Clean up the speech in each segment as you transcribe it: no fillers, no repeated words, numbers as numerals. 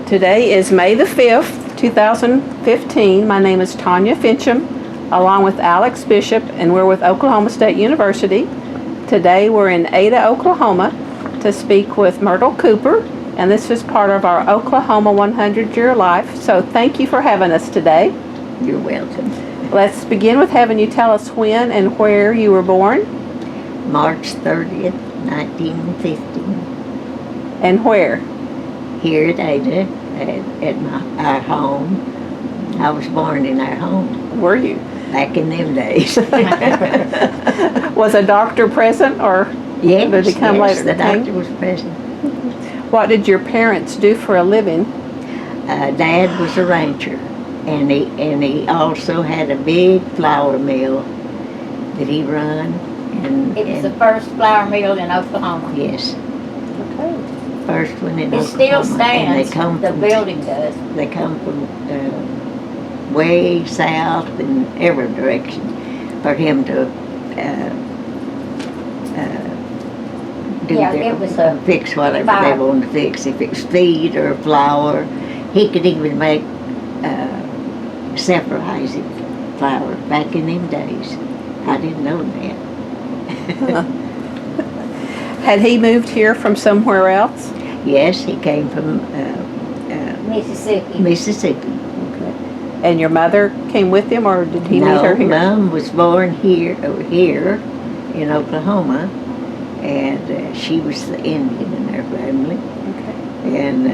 Today is May the 5th, 2015. My name is Tanya Finchum, along with Alex Bishop, and we're with Oklahoma State University. Today we're in Ada, Oklahoma, to speak with Myrtle Cooper, and this is part of our Oklahoma 100-Year Life. So thank you for having us today. You're welcome. Let's begin with having you tell us when and where you were born. March 30th, 1950. And where? Here at Ada, at our home. I was born in our home. Were you? Back in them days. Was a doctor present, or Yes, did he come later? the doctor was present. What did your parents do for a living? Dad was a rancher, and he also had a big flour mill that he run. It was the first flour mill in Oklahoma. Yes. Okay. First one in It Oklahoma. still And stands. they come The from, building does. They come from way south in every direction for him to do Yeah, it was a fix whatever they fire. wanted to fix. If it was feed or flour, he could even make self-rising flour back in them days. I didn't know that. Had he moved here from somewhere else? Yes, he came from Mississippi. Mississippi. And your mother came with him, or did he meet No, her here? Mom was born here in Oklahoma, and she was the Indian in their family, Okay. and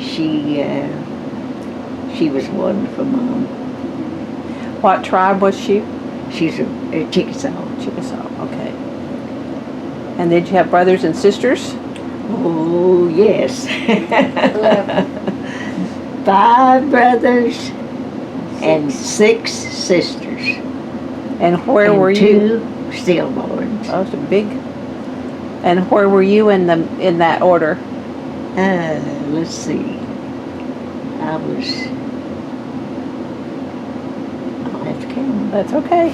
she was a wonderful mom. What tribe was she? She's a Chickasaw. Chickasaw. Okay. And did you have brothers and sisters? Oh yes, 11. 5 brothers and 6 sisters. And where were you? 2 stillborns. Oh, it's a big. And where were you in that order? Let's see. I'll have to count. That's okay.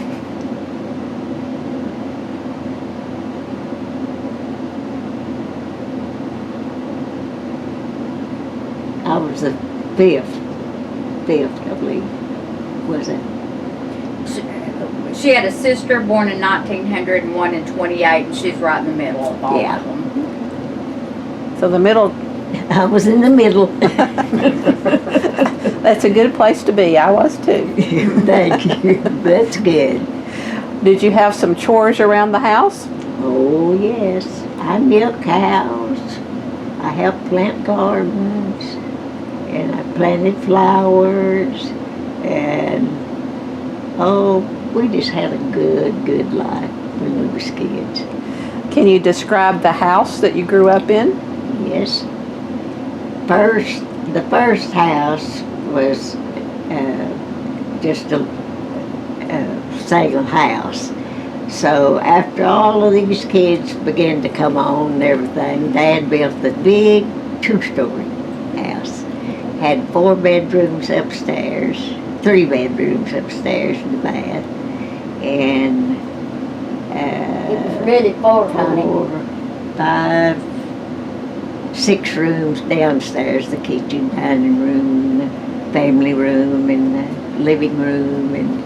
I was the 5th, I believe, was it? She had a sister born in 1900 and one in 28, and she's right in the middle of all Yeah. of them. So the middle. I was in the middle. That's a good place to be. I was too. Thank you. That's good. Did you have some chores around the house? Oh, yes. I milk cows. I helped plant gardens. And I planted flowers. And, we just had a good life when we was kids. Can you describe the house that you grew up in? Yes. The first house was just a single house. So after all of these kids began to come on and everything, Dad built the big 2-story house. Had 4 bedrooms upstairs, 3 bedrooms upstairs and a bath, and It was really 4, honey. 4, 5, 6 rooms downstairs, the kitchen, dining room, the family room, and the living room, and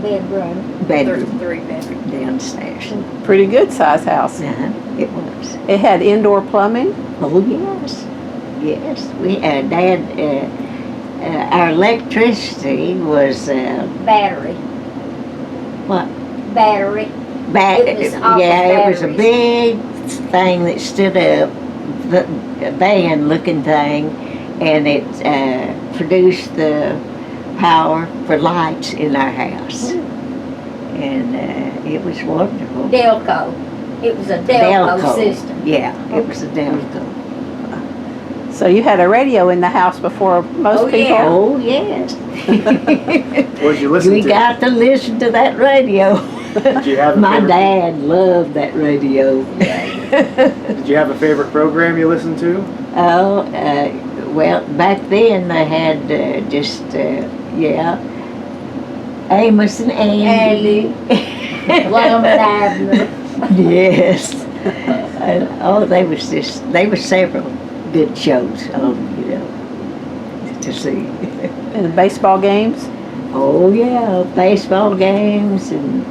Bedroom. There's bedroom 3 bedrooms. downstairs. Pretty good size house. It was. It had indoor plumbing. Oh, yes. Yes. We Dad, our electricity was, Battery. what? Battery. It was off of Yeah, it was a batteries. big thing that stood up, a van-looking thing, and it produced the power for lights in our house. And it was wonderful. Delco. It was a Delco system. Yeah, it was a Delco. So you had a radio in the house before most Oh, people? yeah. Oh, yes. What did you listen We to? got to listen to that radio. Did you have a My favorite, dad loved that radio. Did you have a favorite program you listened to? Oh, well, back then they had Amos and Andy. Love Avenue. Yes. They were several good shows on, to see. And the baseball games? Oh, yeah, baseball games and,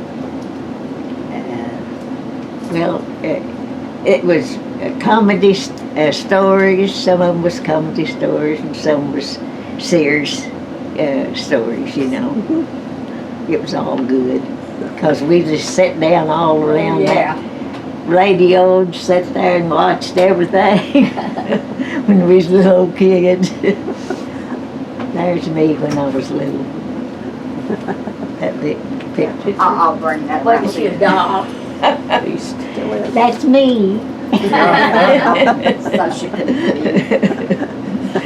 it was comedy stories. Some of them was comedy stories and some was serious stories, It was all good. Because we just sat down all around that radio and sat there and watched everything when we was little kids. There's me when I was little. That big picture. I'll bring that back. Wasn't she a doll? You still live. That's me. So she couldn't see.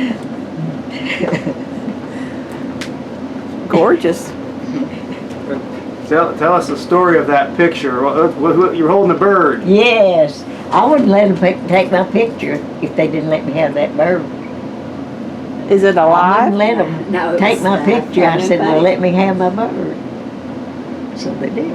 Gorgeous. Tell us the story of that picture. You're holding a bird. Yes. I wouldn't let them take my picture if they didn't let me have that bird. Is it I alive? wouldn't let them No, take it's my not. picture. I said, well, Fine. let me have my bird. So they did.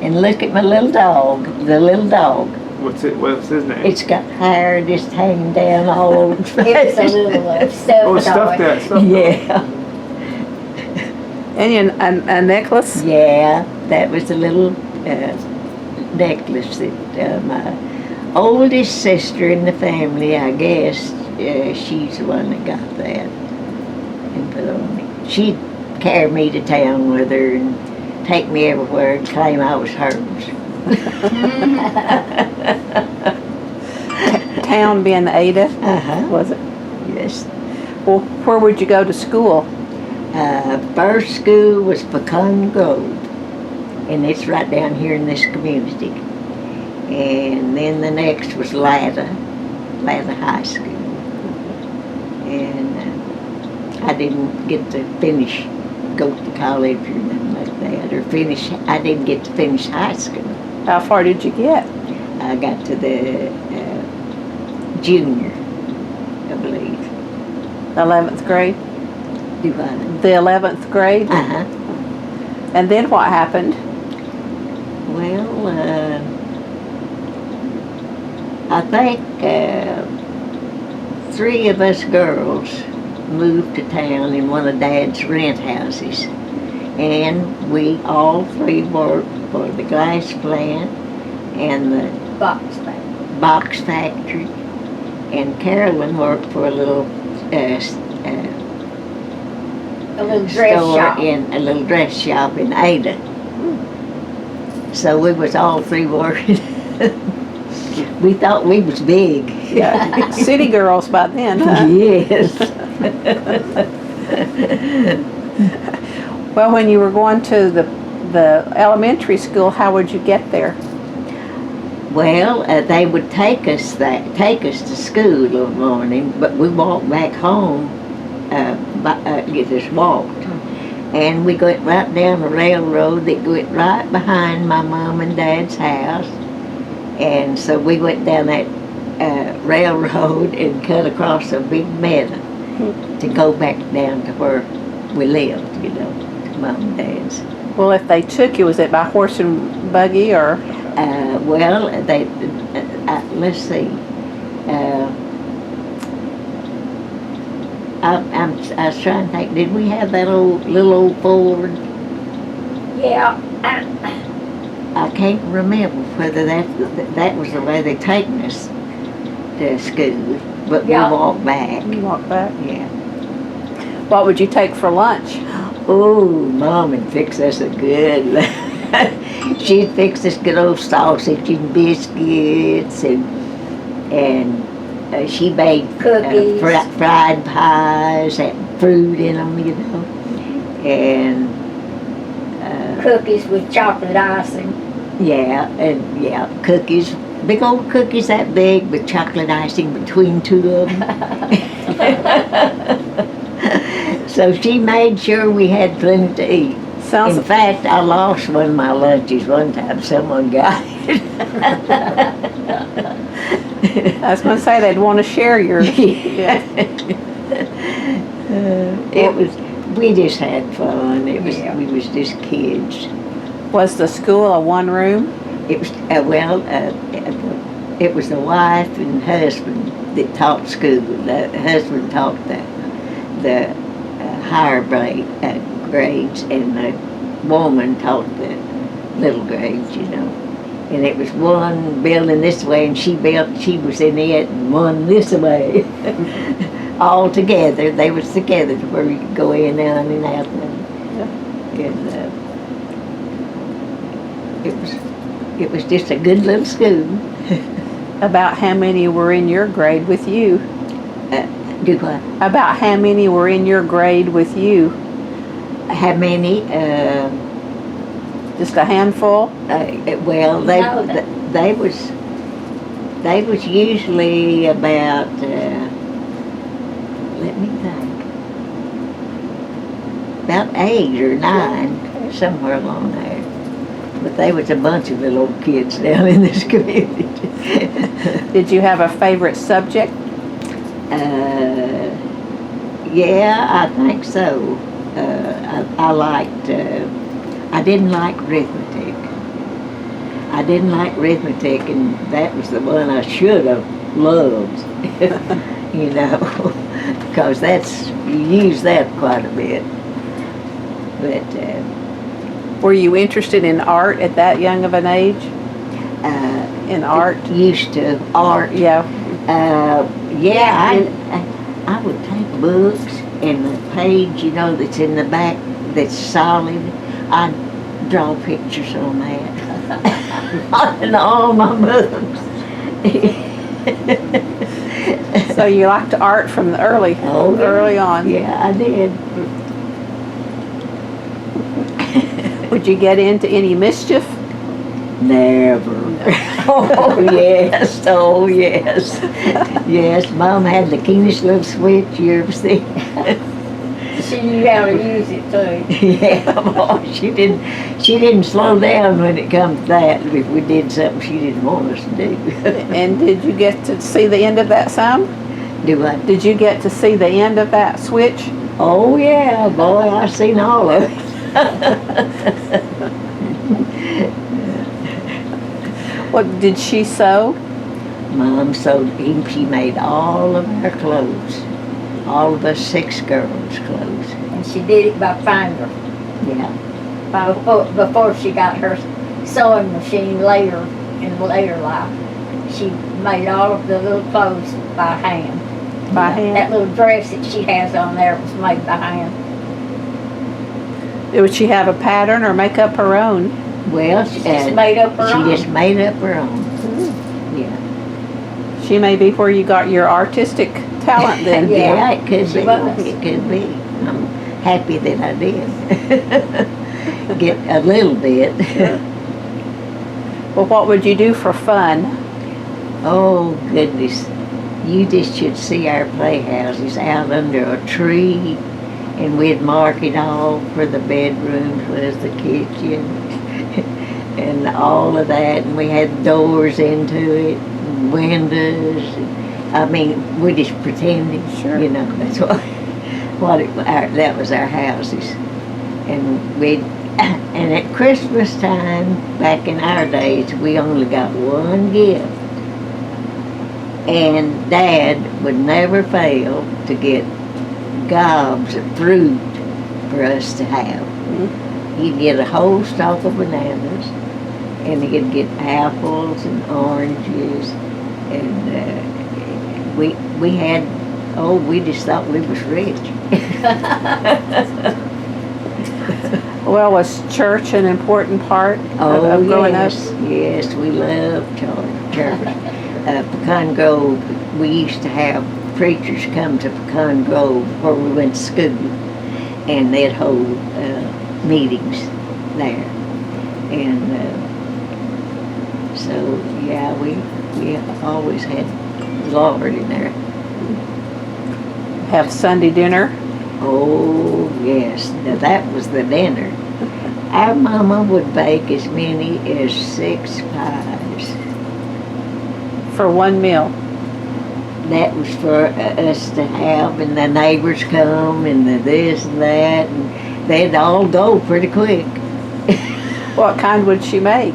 And look at my little dog, the little dog. What's his name? It's got hair just hanging down all over its It was a face. little Oh, stuffed stuffed toy. that. Stuffed Yeah, And a necklace? yeah, that was a little necklace that my oldest sister in the family, I guess, she's the one that got that and put on me. She'd carry me to town with her and take me everywhere and claim I was hers. Town being Ada, Uh-huh, was it? yes. Well, where would you go to school? First school was Pecan Grove, and it's right down here in this community. And then the next was Latta High School. And I didn't get to go to college or nothing like that, I didn't get to finish high school. How far did you get? I got to the junior, I believe. 11th grade? Do I? The 11th grade? Uh-huh. And then what happened? Well, I think 3 of us girls moved to town in one of Dad's rent houses. And we all 3 worked for the glass plant and the box factory. And Carolyn worked for a little dress shop. in a little dress shop in Ada. So we was all 3 working. We thought we was big. Yeah, city girls by then, huh? Yes. Well, when you were going to the elementary school, how would you get there? Well, they would take us to school in the morning, but we walked back home. Just walked, and we went right down the railroad that went right behind my mom and dad's house. And so we went down that railroad and cut across a big meadow to go back down to where we lived, to mom and dad's. Well, if they took you, was it by horse and buggy or? Well, let's see. I was trying to think, did we have that little old Ford? Yeah. I can't remember whether that was the way they taken us to school, but Yeah. we walked back. You walk back. Yeah. What would you take for lunch? Oh, Mom would fix us a good. She'd fix us good old sausage and biscuits, and she made Cookies. fried pies, had fruit in them, and Cookies with chocolate icing. cookies, big old cookies that big with chocolate icing between 2 of them. So she made sure we had plenty to eat. Sounds. In fact, I lost one of my lunches one time. Someone got it. I was going to say they'd want to share yours. Yeah. We just had fun. We was just kids. Was the school a one room? It was, it was the wife and husband that taught school. The husband taught the higher grades, and the woman taught the little grades, you know. And it was one building this way, and she was in it, and one this way. All together, they was together to where you could go in and out. And it was just a good little school. About how many were in your grade with you? Do what? About how many were in your grade with you? How many? Just a handful? Well, they was usually about. Let me think. About 8 or 9, somewhere along there. But they was a bunch of little old kids down in this community. Did you have a favorite subject? Yeah, I think so. I liked. I didn't like arithmetic. And that was the one I should have loved. You know, because you use that quite a bit. But Were you interested in art at that young of an age? In art? Used to art. Yeah. I would take books and the page, you know, that's in the back that's solid. I'd draw pictures on that. In all my books. So you liked art from the early on. Yeah, I did. Would you get into any mischief? Never. Oh yes, oh yes. Yes, Mom had the keenest little switch you ever seen. She knew how to use it too. Yeah, boy, she didn't slow down when it comes to that. If we did something she didn't want us to do. And did you get to see the end of that some? Do what? Did you get to see the end of that switch? Oh yeah, boy, I seen all of it. What did she sew? Mom sewed. She made all of our clothes. All of us 6 girls' clothes. And she did it by finger. Yeah. Before she got her sewing machine later in later life, she made all of the little clothes by hand. By hand? That little dress that she has on there was made by hand. Would she have a pattern or make up her own? Well, She just made up her own. She just made up her own. Yeah. She may be where you got your artistic talent then. Yeah, it could She be. was. It could be. I'm happy that I did. Get a little bit. Well, what would you do for fun? Oh, goodness. You just should see our playhouses out under a tree, and we'd mark it all where the bedrooms was, the kitchen, and all of that, and we had doors into it, and windows. I mean, we just pretended, Sure. you know, that's that was our houses. And and at Christmas time, back in our days, we only got one gift. And Dad would never fail to get gobs of fruit for us to have. He'd get a whole stalk of bananas, and he'd get apples and oranges, and we had, we just thought we was rich. Well, was church an important part of growing up? Yes, we loved church. Pecan Grove, we used to have preachers come to Pecan Grove where we went to school, and they'd hold meetings there. And so, yeah, we always had the Lord in there. Have Sunday dinner? Oh, yes. Now, that was the dinner. Our mama would bake as many as 6 pies. For one meal? That was for us to have, and the neighbors come, and the this and that, and they'd all go pretty quick. What kind would she make?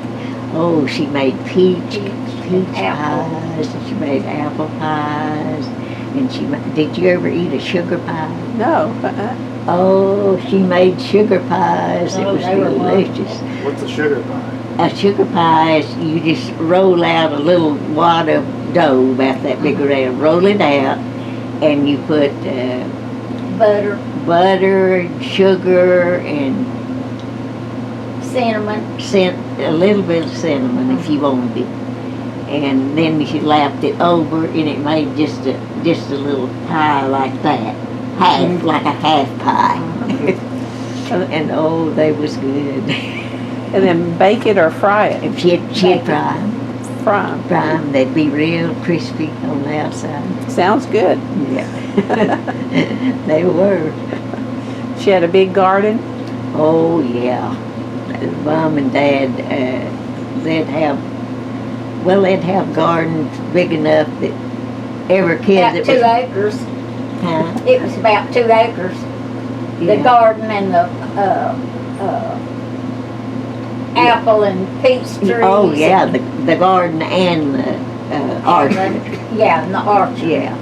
Oh, she made peach apple. pies, and she made apple pies, and did you ever eat a sugar pie? No. Oh, she made sugar pies. It Oh, was they were delicious. What's a sugar pie? A sugar pie is you just roll out a little wad of dough about that big around, roll it out, and you put Butter, and sugar and cinnamon. a little bit of cinnamon if you wanted it. And then you lapped it over and it made just a little pie like that. Like a half pie. And oh, they was good. And then bake it or fry it? If she'd fry them. Fry 'em. They'd be real crispy on the outside. Sounds good. Yeah. They were. She had a big garden? Oh, yeah. Mom and Dad, they'd have gardens big enough that every kid About that 2 was... acres. Huh? It was about 2 acres. The Yeah. garden and the apple and peach trees. Oh, yeah, the garden and the orchard. Yeah, and the orchard. Yeah.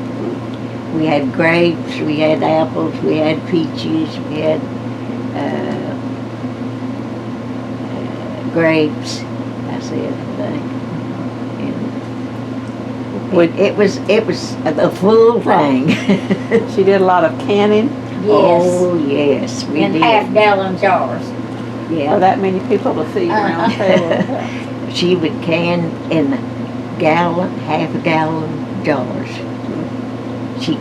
We had grapes, we had apples, we had peaches, we had grapes. That's it, I think. And it was a full thing. She did a lot of canning Yes. Oh, yes, we In did. half-gallon jars. for Yeah. that many people to feed around table. She would can in half a gallon jars. She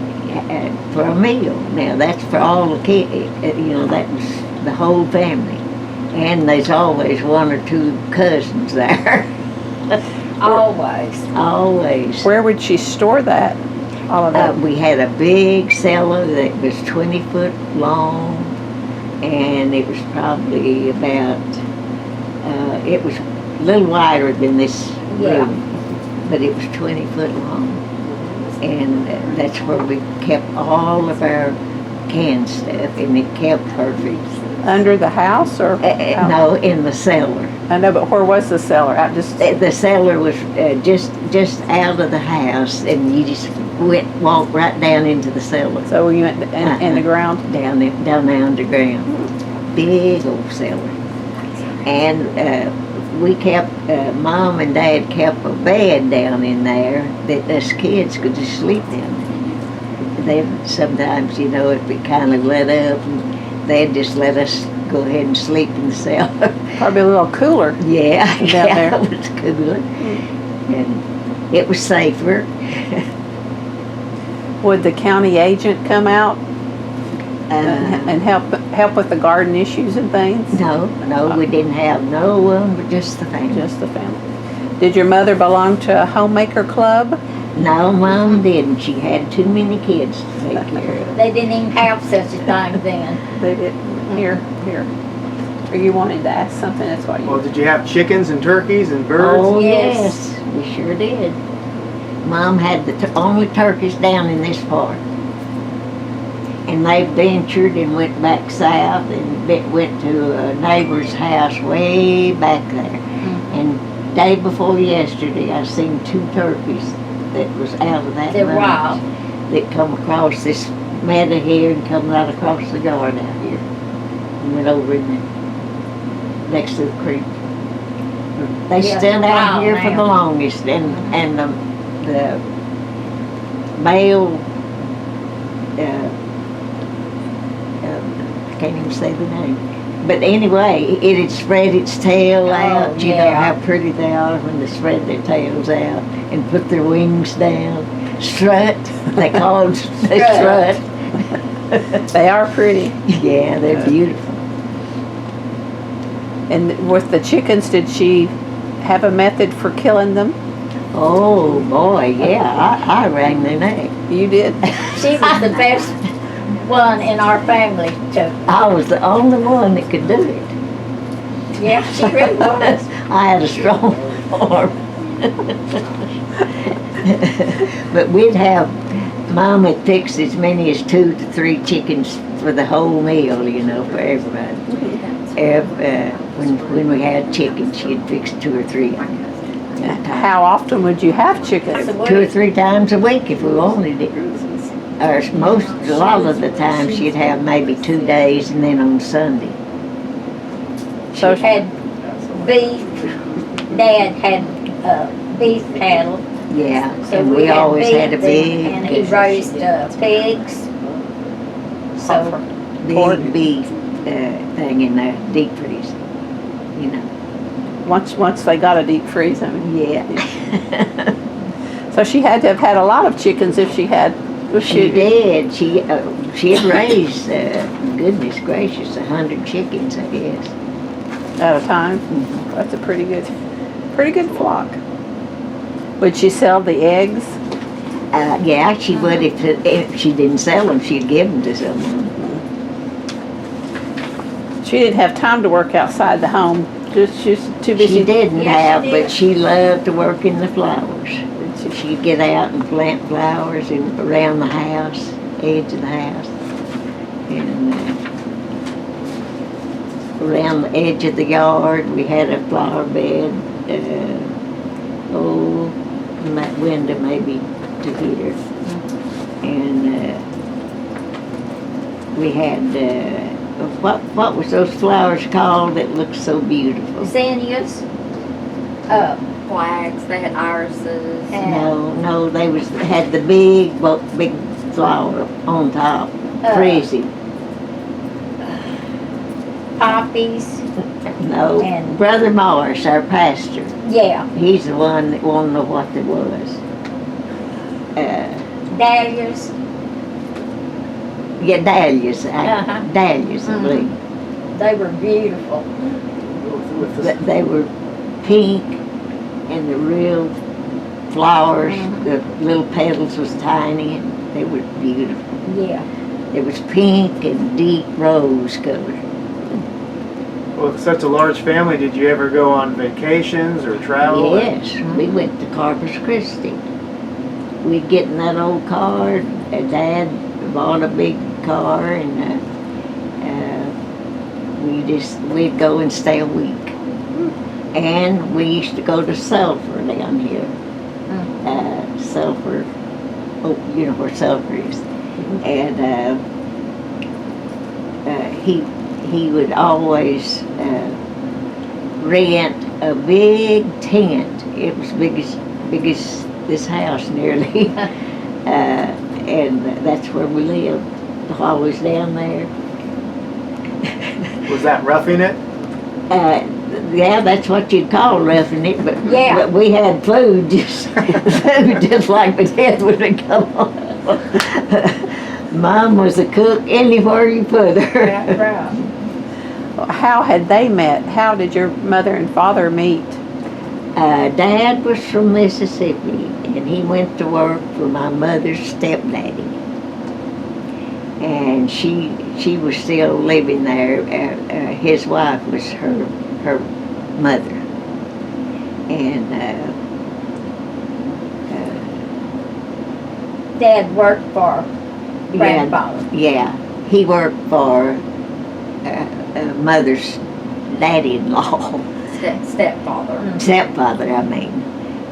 for a meal. Now that's for all the kids. That was the whole family, and there's always 1 or 2 cousins there. Always. Always. Where would she store that? All of that? We had a big cellar that was 20 foot long, and it was probably about. It was a little wider than this Yeah. room, but it was 20 foot long. And that's where we kept all of our canned stuff, and it kept perfect. Under the house or? out? No, in the cellar. I know, but where was the cellar? Out just, The cellar was just out of the house, and you just walked right down into the cellar, so you went in the ground? down the underground. Big old cellar. And we kept, Mom and Dad kept a bed down in there that us kids could just sleep down there. Sometimes, if it kind of let up, and they'd just let us go ahead and sleep in the cellar. Probably a little cooler. Yeah, Down there. it was cooler. And it was safer. Would the county agent come out and help with the garden issues and things? No, we didn't have no one but just the family. Just the family. Did your mother belong to a homemaker club? No, Mom didn't. She had too many kids to take care of. They didn't even have such a thing then. They did. Here. Are you wanting to ask something? That's why Well, you. did you have chickens and turkeys and birds? Oh, Yes. yes, we sure did. Mom had the only turkeys down in this part. And they ventured and went back south and went to a neighbor's house way back there. And day before yesterday, I seen 2 turkeys that was out of that They're bunch wild. that come across this meadow here and come right across the yard out here and went over in the, next to the creek. They Yeah, stood they're out wild here for now. the longest, and the male, I can't even say the name. But anyway, it had spread its tail out. You know yeah. how pretty they are when they spread their tails out and put their wings down. Strut, they call them they strut. They are pretty. Yeah, they're beautiful. And with the chickens, did she have a method for killing them? Oh boy, yeah, I wrang their neck. You did? She was the best one in our family to, I was the only one that could do it. yeah, she really was. I had a strong arm. But we'd have, Mom had fixed as many as 2 to 3 chickens for the whole meal, for everybody. When we had chickens, she'd fix 2 or 3 at a time. How often would you have chickens? 2 or 3 times a week if we wanted it. Or a lot of the time she'd have maybe 2 days and then on Sunday. So She had beef, Dad had beef cattle. Yeah, So and we had always had a beef and he big, raised pigs. So big beef thing in the deep freeze. You know. once they got a deep freeze, I mean. Yeah. So she had to have had a lot of chickens if she had. She did. She had raised, goodness gracious, 100 chickens, I guess. At a time. That's a pretty good flock. Would she sell the eggs? Yeah, she would if she didn't sell them, she'd give them to someone. She didn't have time to work outside the home. She was too busy. She didn't Yes, have, she but did. she loved to work in the flowers. She'd get out and plant flowers around the house, edge of the house, and around the edge of the yard. We had a flower bed. From that window maybe to here, and we had what was those flowers called that looked so beautiful? zinnias, Flags, they had irises. No, they had the big flower on top, frizzy. poppies, No, and- Brother Morris, our pastor, yeah, he's the one that won't know what there was. dahlias. Yeah, dahlias, Uh-huh. dahlias, I Mhm. believe. They were beautiful. They were pink, and the real flowers, the little petals was tiny, and they were beautiful. Yeah. It was pink and deep rose color. Well, with such a large family, did you ever go on vacations or travel? Yes, we went to Corpus Christi. We'd get in that old car, and Dad bought a big car, and we'd go and stay a week. And we used to go to Sulphur down here. Sulphur, you know where Sulphur is. And he would always rent a big tent. It was big as this house nearly. And that's where we lived, always down there. Was that roughing it? Yeah, that's what you'd call roughing it, but, Yeah. but we had food just like the death would have come on. Mom was a cook anywhere you put her. That's right. How had they met? How did your mother and father meet? Dad was from Mississippi, and he went to work for my mother's stepdaddy. And she was still living there. His wife was her mother. And Dad worked for grandfather. yeah, he worked for mother's daddy-in-law. Stepfather. Stepfather, I mean.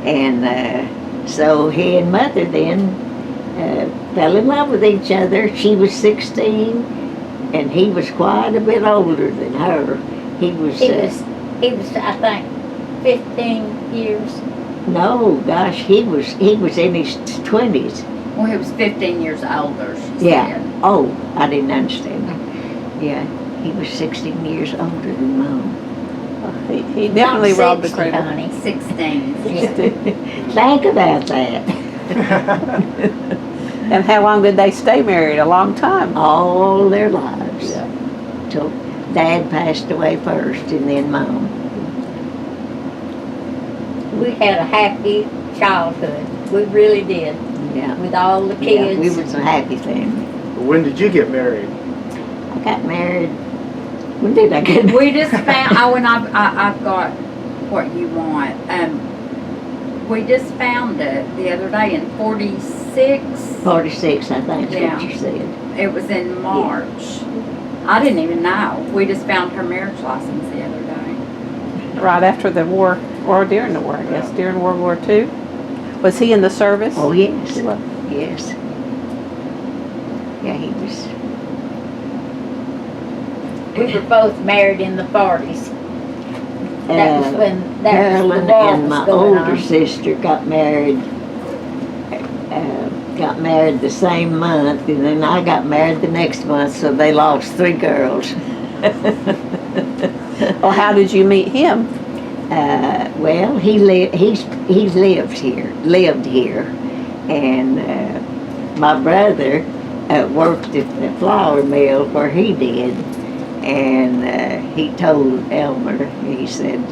And so he and mother then fell in love with each other. She was 16, and he was quite a bit older than her. He was, He was, I think, 15 years. no, gosh, he was in his 20s. Well, he was 15 years older, she Yeah. said. Oh, I didn't understand. Yeah, he was 16 years older than Mom. He definitely Not robbed the 60, cradle. honey. 16. Think about that. And how long did they stay married? A long time. All their lives. Yeah. Till Dad passed away first, and then Mom. We had a happy childhood. We really did. Yeah. With all the Yeah, kids. we was a happy family. When did you get married? I got married. When did I get married? We just found, and I've got what you want. We just found it the other day in 46. 46, I think is Yeah. what you said. It was in March. I didn't even know. We just found her marriage license the other day. right after the war, or during the war, I guess, during World War II. Was he in the service? Oh, yes, He was. yes. Yeah, he was. We were both married in the 40s. That was when the Carolyn war and was my going older on. sister got married the same month, and then I got married the next month, so they lost 3 girls. Well, how did you meet him? Well, he's lived here, and my brother worked at the flour mill where he did, and he told Elmer, he said,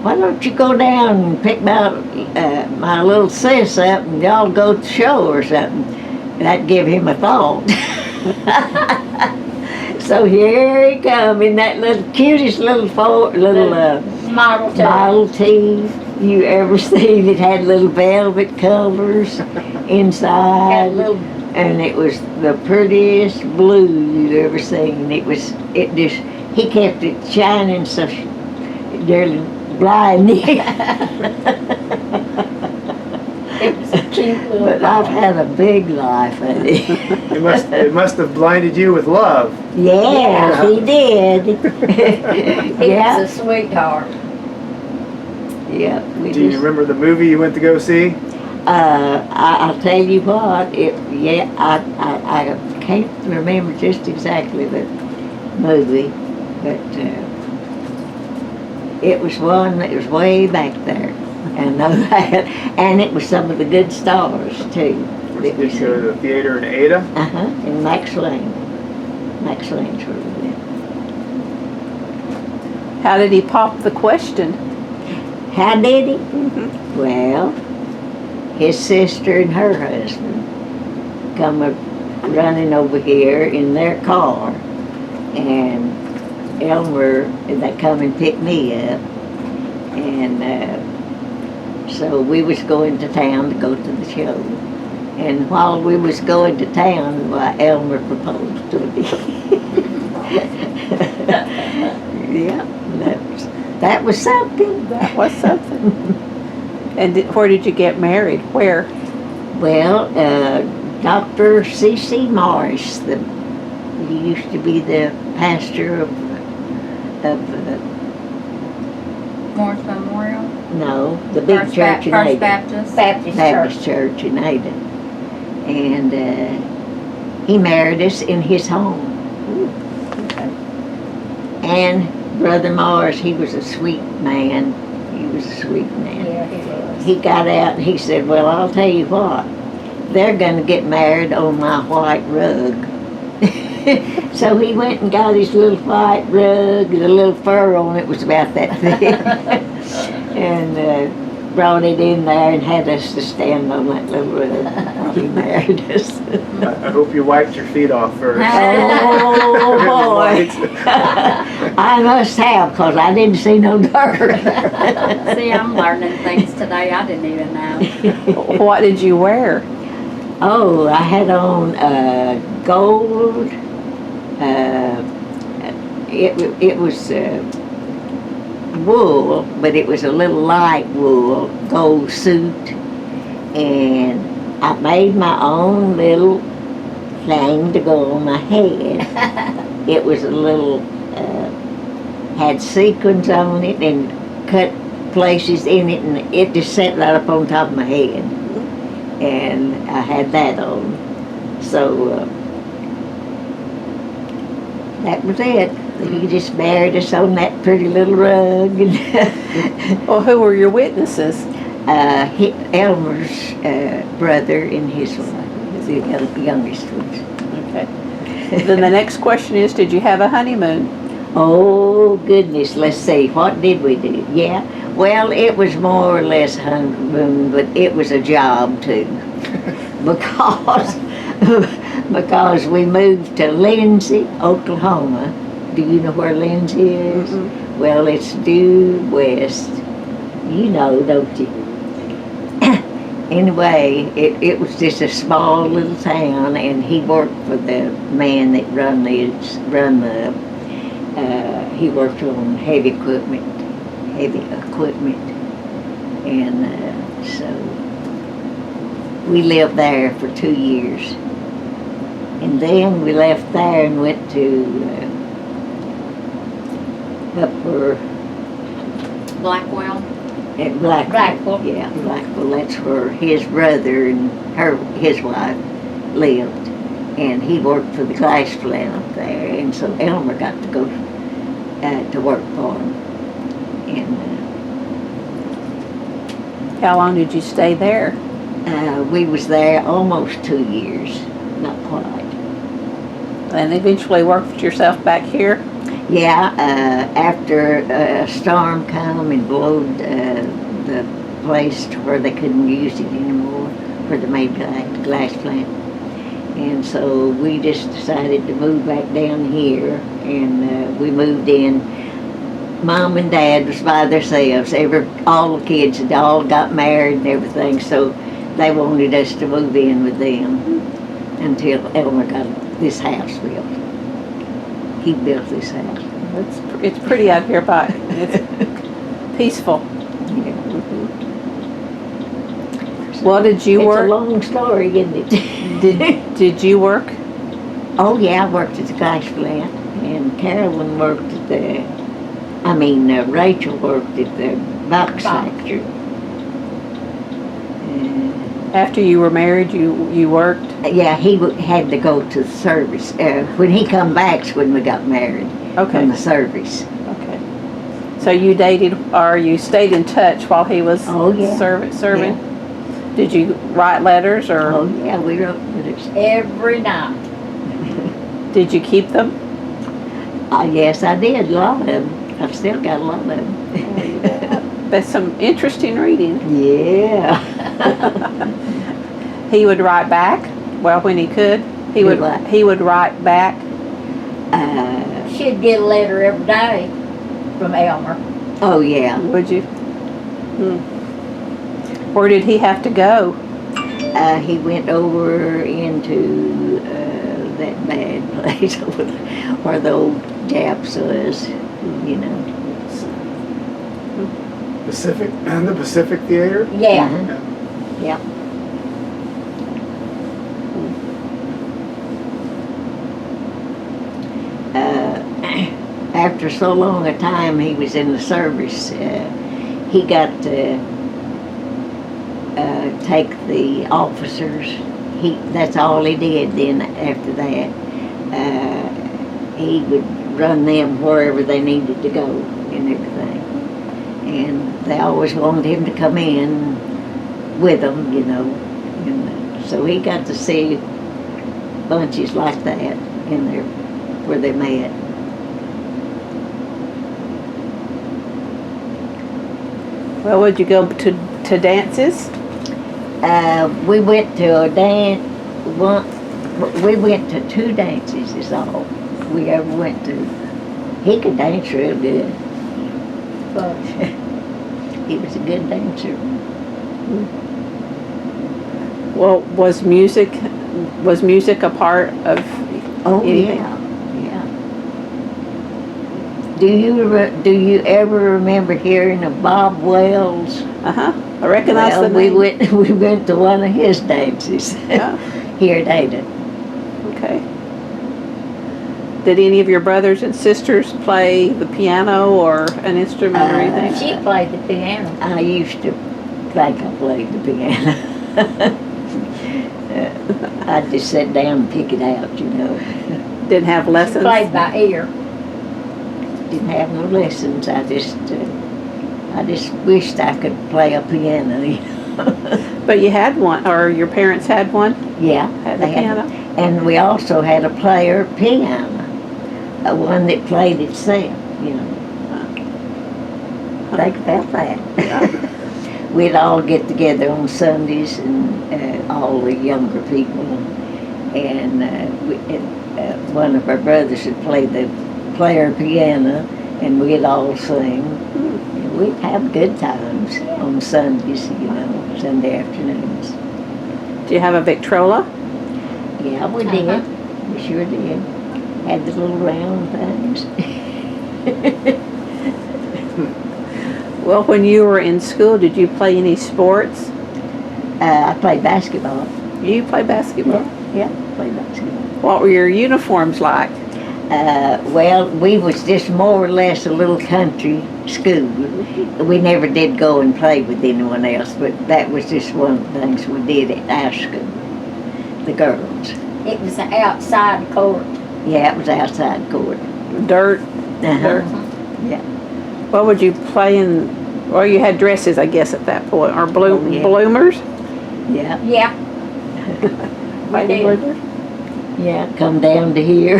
why don't you go down and pick my little sis up and y'all go to the show or something? And that'd give him a thought. So here he come in that little cutest little Model T. Model T you ever seen. It had little velvet covers inside. Had a little, And it was the prettiest blue you'd ever seen. He kept it shining so nearly blinding. it was a cute little But I've car. had a big life, honey. It must have blinded you with love. Yeah, he did. He Yeah, was a sweetheart. yeah. Do you remember the movie you went to go see? I'll tell you what. I can't remember just exactly the movie, but it was one that was way back there. I know that, and it was some of the good stars too. Did you go to the theater in Ada? In Max Lane. Max Lane's where we went. How did he pop the question? How did he? Well, his sister and her husband come running over here in their car, and Elmer, they come and pick me up, and so we was going to town to go to the show. And while we was going to town, Elmer proposed to me. Yeah, that was something. That was something. And where did you get married? Where? Well, Dr. C.C. Morris, he used to be the pastor of Morris Memorial. no, the big First church in First Ada. Baptist. Baptist Church in Ada. And he married us in his home. And Brother Morris, he was a sweet man. He was a sweet man. Yeah, he was. He got out and he said, well, I'll tell you what, they're going to get married on my white rug. So he went and got his little white rug, the little fur on it was about that thick, and brought it in there and had us to stand on that little rug while he married us. I hope you wiped your feet off first. Oh, boy. I must have, because I didn't see no dirt. See, I'm learning things today I didn't even know. What did you wear? Oh, I had on gold. It was wool, but it was a little light wool, gold suit, and I made my own little thing to go on my head. It was a little, had sequins on it and cut places in it, and it just sat right up on top of my head. And I had that on. So that was it. He just married us on that pretty little rug. Well, who were your witnesses? Elmer's brother and his wife, the youngest ones. Okay. Then the next question is, did you have a honeymoon? Oh, goodness, let's see, what did we do? Yeah, well, it was more or less honeymoon, but it was a job too. Because we moved to Lindsay, Oklahoma. Do you know where Lindsay is? Mm-mm. Well, it's due west. You know, don't you? Anyway, it was just a small little town, and he worked for the man that he worked on heavy equipment, heavy equipment. And so we lived there for 2 years. And then we left there and went to Upper Blackwell. at Blackwell. Blackwell. Yeah, Blackwell. That's where his brother and his wife lived. And he worked for the glass plant up there. And so Elmer got to go to work for him. And How long did you stay there? we was there almost 2 years, not quite. And eventually worked yourself back here? Yeah, after a storm come and blowed the place to where they couldn't use it anymore, where they made glass plant. And so we just decided to move back down here, and we moved in. Mom and Dad was by themselves. All the kids had all got married and everything, so they wanted us to move in with them until Elmer got this house built. He built this house. It's pretty out here, but it's peaceful. Yeah. Well, did you It's a work? long story, isn't it? Did you work? Oh yeah, I worked at the glass plant, and Carolyn worked at Rachel worked at the box factory. After you were married, you worked? Yeah, he had to go to the service. When he come back's when we got married. Okay. From the service. Okay. So you dated, or you stayed in touch while he was Oh, yeah. serving? Did you write letters, or Oh yeah, we wrote letters. Every night. did you keep them? Yes, I did, a lot of them. I've still got a lot of them. That's some interesting reading. Yeah. He would write back. Well, when he could, he Do would. what? He would write back. She'd get a letter every day from Elmer. Oh yeah. Would you? Where did he have to go? He went over into that bad place over there, where the old Japs was, you know. The Pacific Theater? Yeah. Uh-huh. Yeah. After so long a time he was in the service, he got to take the officers. That's all he did then after that. He would run them wherever they needed to go and everything. And they always wanted him to come in with them, you know. And so he got to see bunches like that in there where they met. Well, would you go to dances? We went to a dance. We went to 2 dances. Is all we ever went to. He could dance real good. But He was a good dancer. Well, was music a part of Oh anything? yeah. Do you ever remember hearing of Bob Wells? I recognize Well, the name. we went to one of his dances Yeah. here at Ada. Okay. Did any of your brothers and sisters play the piano or an instrument or anything? she played the piano. I used to think I played the piano. I'd just sit down and pick it out, you know. Didn't have She lessons? played by ear. Didn't have no lessons. I just wished I could play a piano. You know? But you had one, or your parents had one? Yeah, Had the they piano? and we also had a player piano, one that played itself. You know. Think about that. We'd all get together on Sundays, and all the younger people, and one of our brothers would play the player piano, and we'd all sing. And we'd have good times on Sundays, you know, Sunday afternoons. Do you have a Victrola? Yeah, we did. We sure did. Had the little round things. Well, when you were in school, did you play any sports? I played basketball. You played basketball? Yeah, played basketball. What were your uniforms like? Well, we was just more or less a little country school. We never did go and play with anyone else, but that was just one of the things we did at our school, the girls. It was an outside court. Yeah, it was outside court. Dirt? Uh-huh. Yeah. What would you play in? Well, you had dresses, I guess, at that point, or Oh, yeah. bloomers? Yeah. Yeah. We Played did. bloomers? Yeah, come down to here.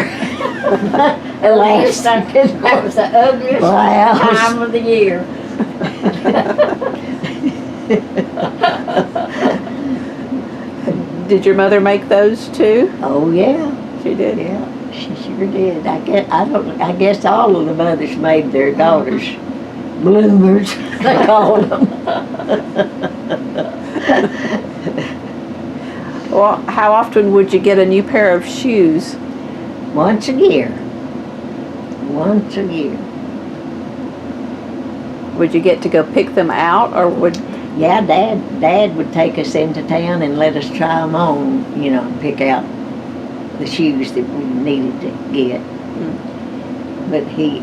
Elastic. That was the ugliest Blouse. time of the year. Did your mother make those too? Oh, yeah. She did. Yeah, she sure did. I guess all of the mothers made their daughters bloomers, they called them. Well, how often would you get a new pair of shoes? Once a year. Once a year. Would you get to go pick them out, or would? Yeah, Dad would take us into town and let us try them on, you know, and pick out the shoes that we needed to get. But he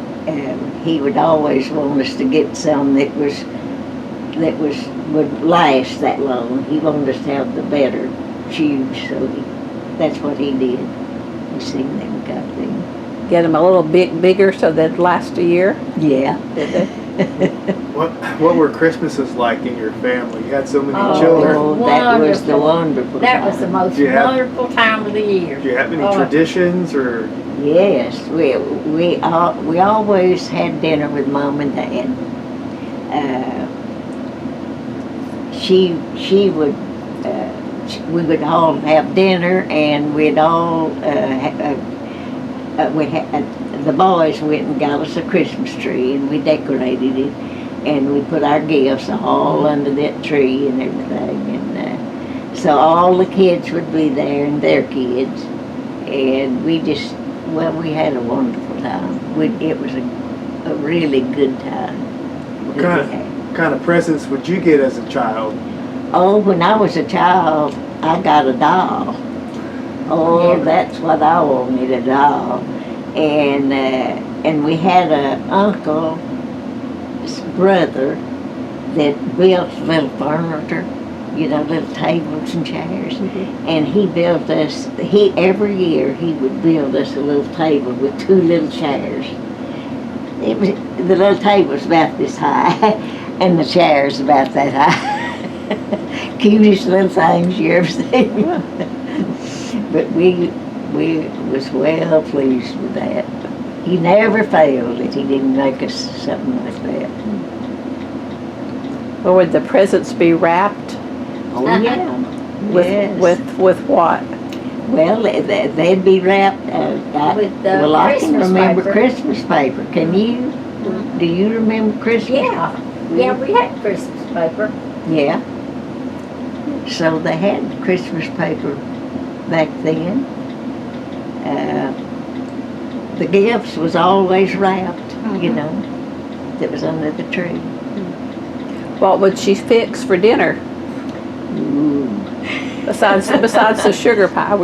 would always want us to get some that would last that long. He wanted us to have the better shoes, so that's what he did. We seen them got them. Get them a little bit bigger so they'd last a year? Yeah. Did they? What were Christmases like in your family? You had so many Oh. children. Oh, that was the wonderful That was the time. most Yeah. wonderful time of the year. Do you have any Oh. traditions or? Yes, we always had dinner with Mom and Dad. We would all have dinner, and we'd all the boys went and got us a Christmas tree, and we decorated it, and we put our gifts all under that tree and everything, and so all the kids would be there and their kids, and we had a wonderful time. It was a really good time. What kind of presents would you get as a child? Oh, when I was a child, I got a doll. Oh, Yeah. that's what I wanted, a doll. And we had a uncle's brother that built little furniture, you know, little tables and chairs. And he built us, every year he would build us a little table with two little chairs. The little table's about this high, and the chair's about that high. Cutest little things you ever seen. But we was well pleased with that. He never failed that he didn't make us something like that. Or would the presents be wrapped? Oh yeah. Yes. With what? Well, they'd be wrapped. With the well, I can Christmas remember paper. Christmas paper. Can you? Do you remember Christmas? Yeah. Yeah, we had Christmas paper. Yeah. So they had Christmas paper back then. The gifts was always wrapped, you know, that was under the tree. What would she fix for dinner Ooh. besides the sugar pie?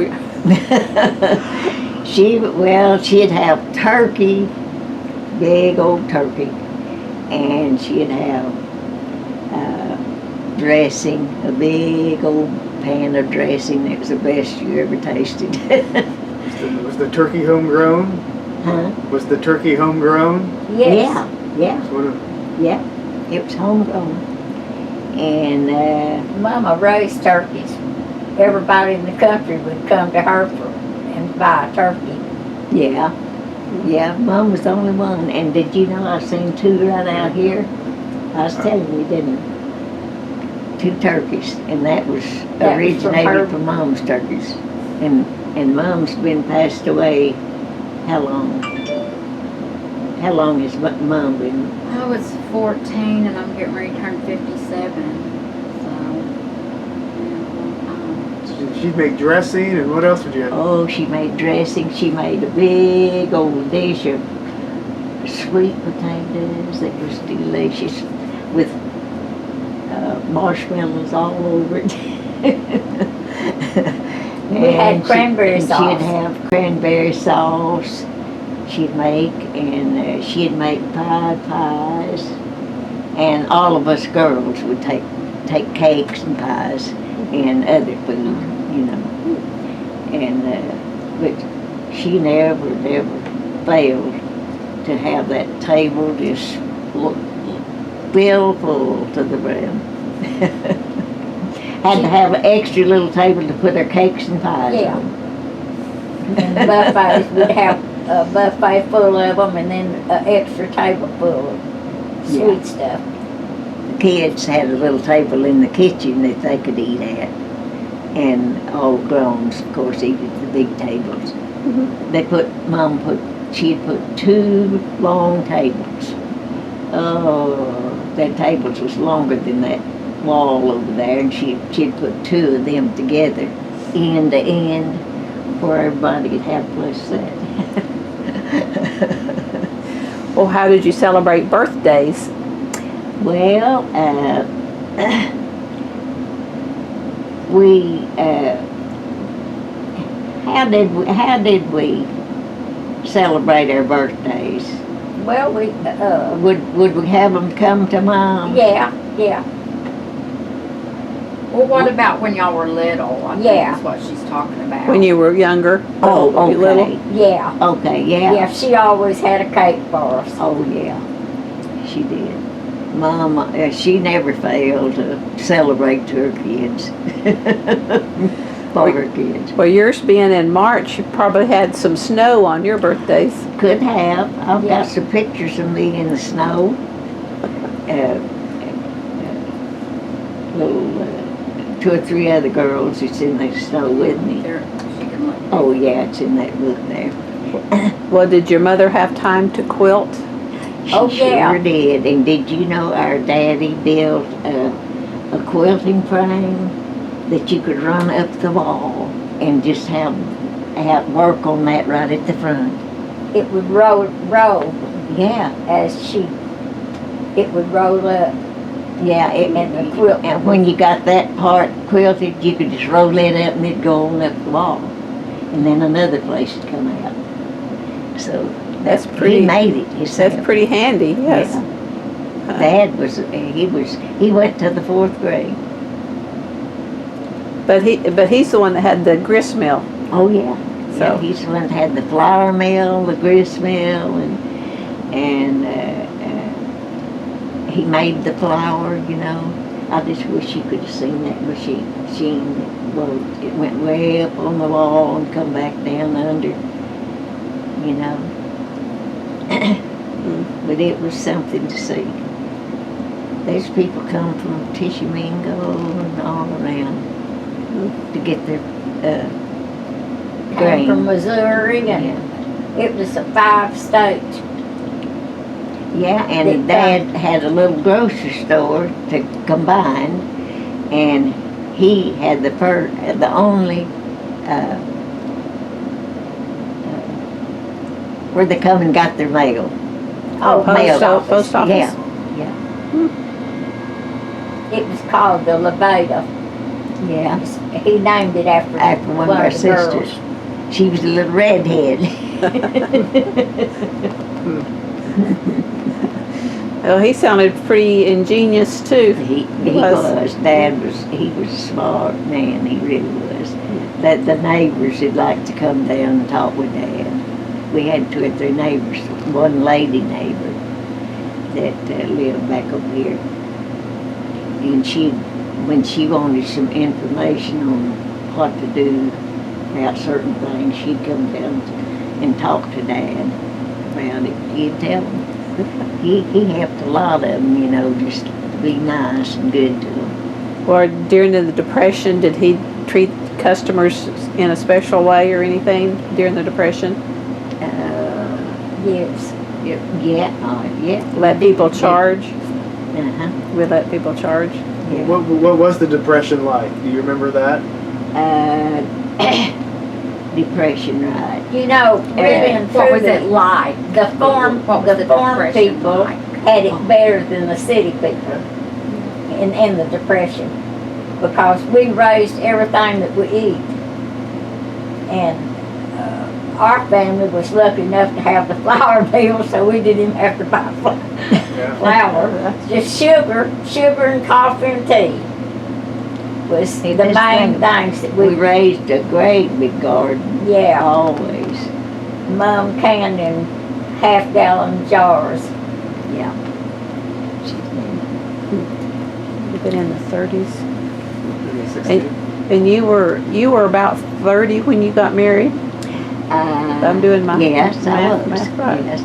She'd have turkey, big old turkey, and she'd have dressing, a big old pan of dressing. It was the best you ever tasted. Was the turkey homegrown? Huh? Was the turkey homegrown? Yes. Yeah, Sort of. yeah. It was homegrown. And Mama raised turkeys. Everybody in the country would come to her and buy a turkey. yeah, Mom was the only one. And did you know I seen two right out here? I was telling you, didn't I? 2 turkeys, and that was That was from her. originated from Mom's turkeys. And Mom's been passed away. How long? How long has Mom been? I was 14 and I'm getting ready to turn 57. So, She'd make dressing, and what else would you have? Oh, she made dressing. She made a big old dish of sweet potatoes that was delicious. marshmallows all over it. We had cranberry sauce. She'd have cranberry sauce. She'd make, and she'd make pies, and all of us girls would take cakes and pies and other food, you know. And but she never failed to have that table just filled full to the brim. Had to have an extra little table to put her cakes and pies Yeah. on. And the buffets would have a buffet full of them, and then an extra table full of sweet Yeah. stuff. The kids had a little table in the kitchen that they could eat at, and all growns, of course, eat at the big tables. She'd put 2 long tables. Oh, that tables was longer than that wall over there, and she'd put 2 of them together, end to end, where everybody could have a place to sit. Well, how did you celebrate birthdays? Well, how did we celebrate our birthdays? Well, we, Would we have them come to Mom? yeah. Well, what about when y'all were little? I think Yeah. is what she's talking about. When you were younger? Oh, you little? okay. Yeah. Okay, yeah. Yeah, she always had a cake for us. Oh, yeah. She did. Mom, she never failed to celebrate to her kids. For her kids. Well, yours being in March, you probably had some snow on your birthdays. Could have. I've Yeah. got some pictures of me in the snow. Little 2 or 3 other girls that's in the snow with me. There, she can look. Oh, yeah, it's in that book there. Well, did your mother have time to quilt? She Oh, yeah. sure did. And did you know our daddy built a quilting frame that you could run up the wall and just have work on that right at the front? It would roll Yeah, as it would roll up. yeah. And the quilt. And when you got that part quilted, you could just roll it up and it'd go on up the wall. And then another place would come out. So That's pretty- He made it himself. That's pretty handy, yes. Yeah. Dad he went to the 4th grade. But he's the one that had the grist mill. Oh, yeah. So- Yeah, he's the one that had the flour mill, the grist mill, and he made the flour, you know. I just wish you could have seen that machine that worked. It went way up on the wall and come back down under, you know. But it was something to see. There's people come from Tishomingo and all around to get their Came grain. from Missouri, and Yeah. it was a 5 states. Yeah, and Dad had a little grocery store to combine, and he had the only where they come and got their mail. Post office. Yeah, It was called the Levada. yeah. He named it after One of our the girls. sisters. She was a little redhead. Well, he sounded pretty ingenious too. He Was. was. Dad was. He was a smart man. He really was. That the neighbors would like to come down and talk with Dad. We had 2 or 3 neighbors. One lady neighbor that lived back over here, and when she wanted some information on what to do about certain things, she'd come down and talk to Dad about it. He'd tell him. He helped a lot of them, you know, just to be nice and good to them. Or during the Depression, did he treat customers in a special way or anything during the Depression? Yes. Yeah. Let people charge? Uh-huh. We let people charge? Yeah. What was the Depression like? Do you remember that? Depression, right? You know, living What through was it like? the farm What was the people Depression people like? had it better than the city people. in the Depression, because we raised everything that we eat. And our family was lucky enough to have the flour mill, so we didn't even have to buy Yeah. flour. Just sugar and coffee and tea was the This main thing, things that We we, raised a great big garden, yeah, always. Mom canned in half-gallon jars. Yeah. You've been in the 30s. Maybe 16. And you were about 30 when you got married? I'm doing my Yes, I math was. right. Yes.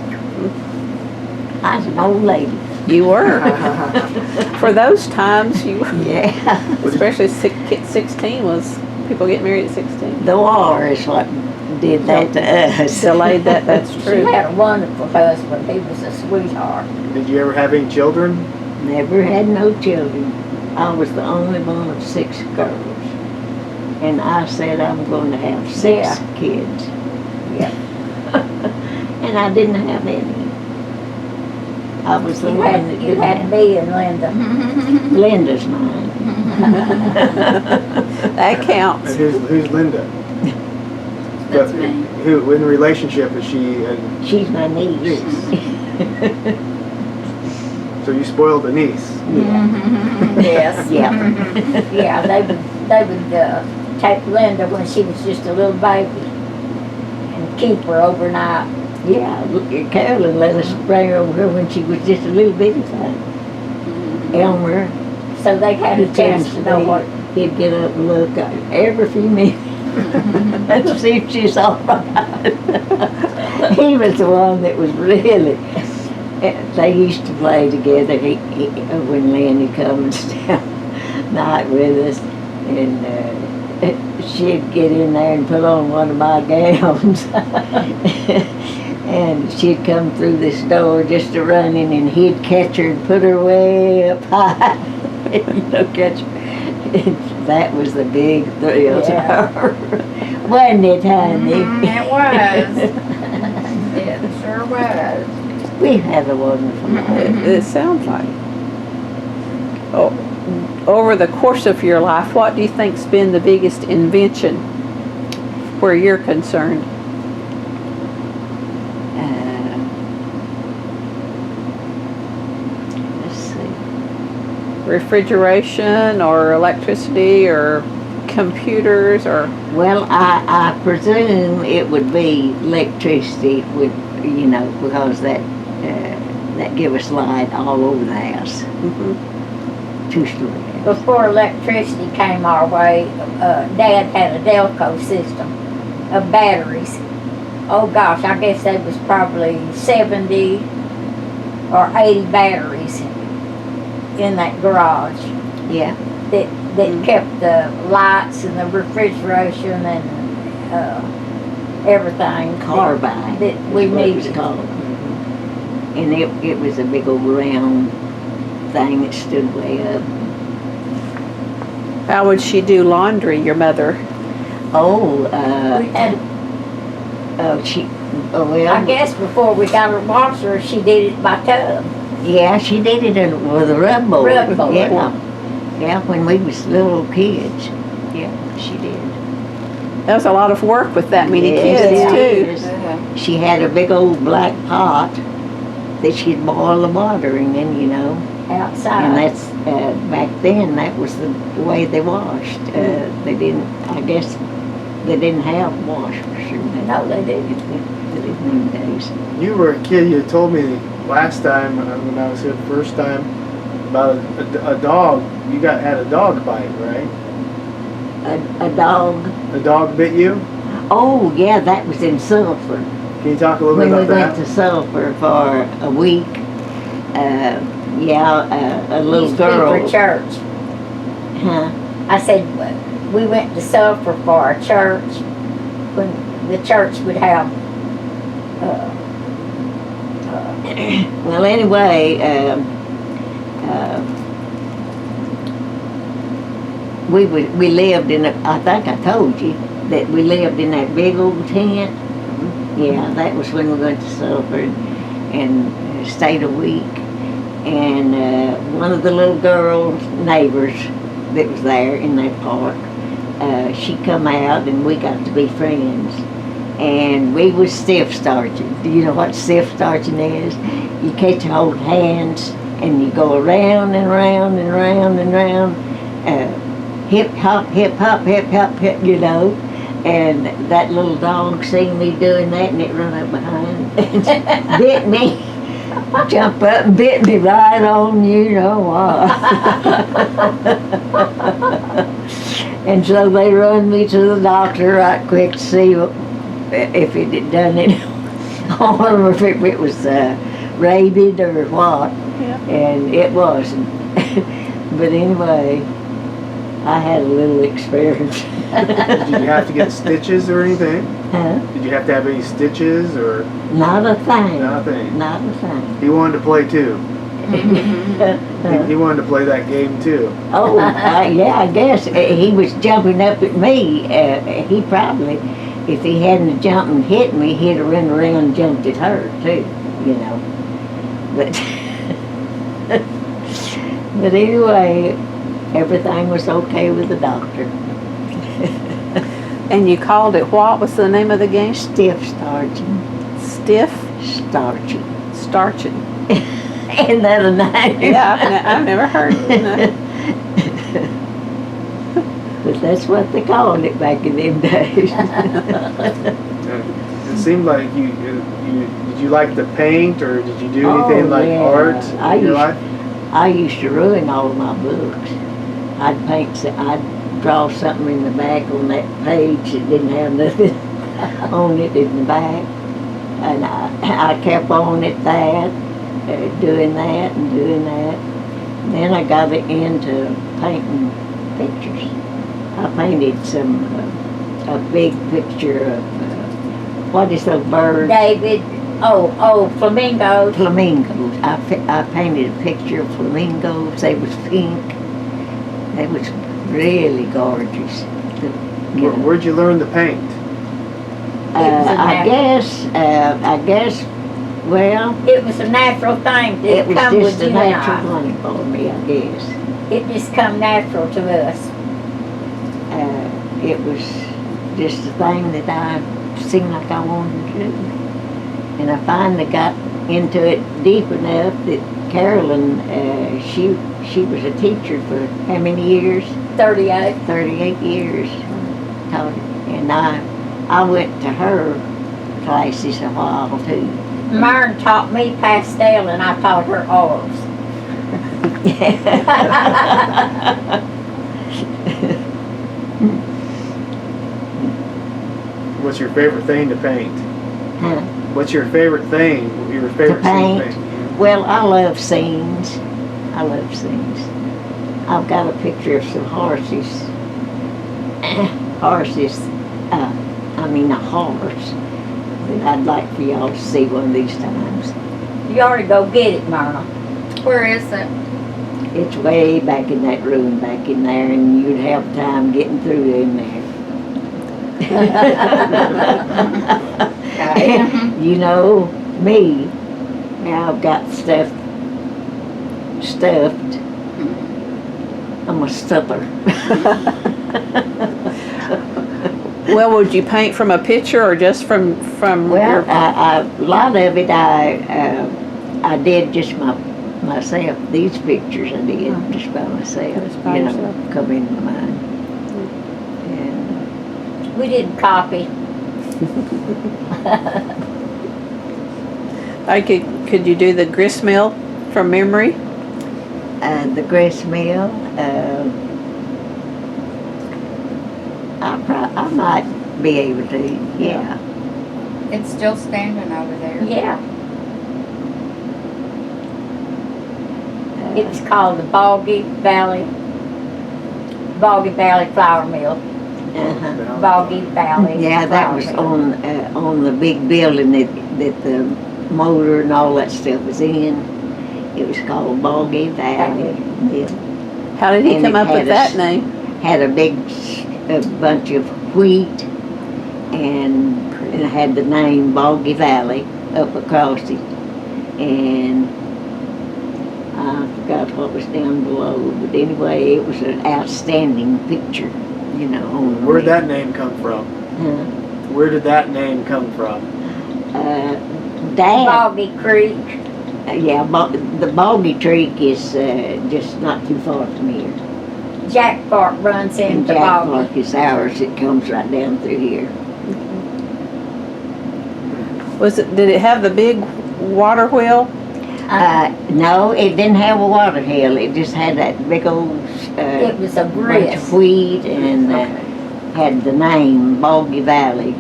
I was an old lady. You were. For those times, you, Yeah. especially 16 was, people get married at 16. The war is what did that to us. Delayed that, that's She true. had a wonderful husband. He was a sweetheart. Did you ever have any children? Never had no children. I was the only one of 6 girls. And I said I'm going to have 6 Yeah. kids. Yeah. And I didn't have any. I was the You one that had didn't me and Linda. have. Linda's mine. That counts. And who's Linda? That's But me. Who in relationship is she? She's my niece. So you spoiled the niece. Yes. Yeah. Yeah, they would take Linda when she was just a little baby and keep her overnight. Yeah, Carolyn let us bring her over here when she was just a little bitty thing. Elmer, So they had a chance to know what. he'd get up and look at her every few minutes and see if she's all right. He was the one that was really, they used to play together when Lenny comes down night with us, and she'd get in there and put on one of my gowns. And she'd come through this door just a running, and he'd catch her and put her way up high. Catch her. That was the big thrill to Yeah. her. Wasn't it, honey? It was. It sure was. We had a wonderful life. It sounds like. Oh, over the course of your life, what do you think's been the biggest invention where you're concerned? Let's see. Refrigeration or electricity or computers or Well, I presume it would be electricity, would because that give us light all over the house. mhm. 2-story house. Before electricity came our way, Dad had a Delco system of batteries. Oh gosh, I guess there was probably 70 or 80 batteries in that garage Yeah. that kept the lights and the refrigeration and everything Carbide. that we is what it was needed. called. And it was a big old round thing that stood way up. How would she do laundry, your mother? Oh, We had, well, I guess before we got her washer, she did it by tub. yeah, she did it with a rub board. Rub board. Yeah. Yeah, when we was little kids. Yeah, she did. That was a lot of work with that many Yes, kids it too. is. She had a big old black pot that she'd boil the water in, Outside. and that's, back then, that was the way they washed. They didn't, I guess, they didn't have washers or No, they didn't. in them days. You were a kid. You told me last time when I was here the first time about a dog. You had a dog bite, right? A dog. A dog bit you. Oh, yeah, that was in Sulphur. Can you talk a little When bit we about went that? to Sulphur for a week, a little Used to be girl. for church. Huh? I said, we went to Sulphur for a church when the church would have, Well, anyway, we lived in I think I told you that we lived in that big old tent. Yeah, that was when we went to Sulphur and stayed a week. And one of the little girls, neighbors that was there in that park, she come out and we got to be friends. And we was stiff starching. Do you know what stiff starching is? You catch hold hands and you go around and round and round and round, hip hop, hip hop, hip hop, hip, you know. And that little dog seen me doing that and it run up behind and bit me. Jump up and bit me right on, you know what. And so they run me to the doctor right quick to see if it had done it. I wonder if it was rabid or what. Yeah. And it wasn't. But anyway, I had a little experience. Did you have to get stitches or anything? Huh? Did you have to have any stitches or Not a thing. nothing? Not a thing. He wanted to play too. He wanted to play that game too. Oh, yeah, I guess he was jumping up at me. He probably, if he hadn't jumped and hit me, he'd have run around and jumped at her too, you know. But, but anyway, everything was okay with the doctor. And you called it what? What's the name of the game? Stiff starching. Stiff Starching. starching. Ain't that a name? Yeah, I've never heard of it. But that's what they called it back in them days. It seemed like you did you like to paint or did you do anything Oh, like yeah. art I in your used- life? I used to ruin all my books. I'd I'd draw something in the back on that page that didn't have nothing on it in the back. And I kept on at that, doing that and doing that. Then I got into painting pictures. I painted a big picture of, what is those birds? David, flamingos. Flamingos. I painted a picture of flamingos. They was pink. They was really gorgeous. Where'd you learn to paint? I guess, well, It was a natural thing it that was come just with a you natural and thing for me, I guess. I. It just come natural to us. It was just a thing that I seemed like I wanted to do. And I finally got into it deep enough that Carolyn, she was a teacher for how many years? 38. 38 years. Taught it. And I went to her classes a while too. Myron taught me pastel and I taught her oils. What's your favorite thing to paint? Huh? What's your favorite thing? Your favorite scene to paint? paint? Well, I love scenes. I love scenes. I've got a picture of some horses. Horses, a horse that I'd like for y'all to see one of these times. You ought to go get it, Myrna. Where is it? It's way back in that room back in there, and you'd have time getting through in there. You know, me, now I've got stuffed. I'm a stuffer. Well, would you paint from a picture or just from Well, your? a lot of it I did just myself. These pictures I did just by myself. Just by yourself. Come into my mind. And We didn't copy. Could you do the grist mill from memory? the grist mill, I might be able to. Yeah. It's still standing over there. Yeah. It's called the Boggy Valley Flour Mill. Uh-huh. Boggy Valley. Yeah, that Flour was Mill. on the big building that the motor and all that stuff was in. It was called Boggy Valley Mill. How did he And come it up with had that name? Had a big bunch of wheat and it had the name Boggy Valley up across it. And I I forgot what was down below, but anyway, it was an outstanding picture, you know. On the Where'd mill. that name come from? Huh? Where did that name come from? Dad, Boggy Creek. yeah, the Boggy Creek is just not too far from here. Jack Park runs And into Jack Boggy. Park is ours, it comes right down through here. Did it have the big water wheel? No, it didn't have a water hill, it just had that big old It was a bunch grist. of wheat and had the name Boggy Valley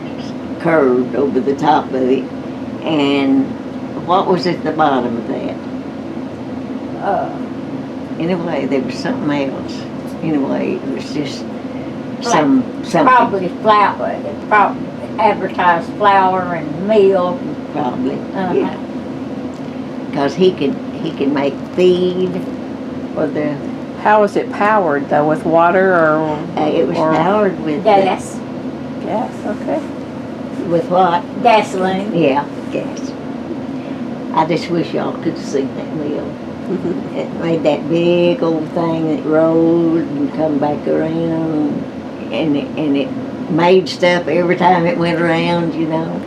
curved over the top of it. And what was at the bottom of that? Anyway, there was something else. Anyway, it was just something. Probably flour, probably advertised flour and milk. Probably, Uh-huh. yeah. Because he could make feed for the. How was it powered though? With water or It was or powered with Gas, gas? Okay. with what? gasoline. Yeah, gas. I just wish y'all could have seen that mill. It made that big old thing that rolled and come back around, and it made stuff every time it went around, you know.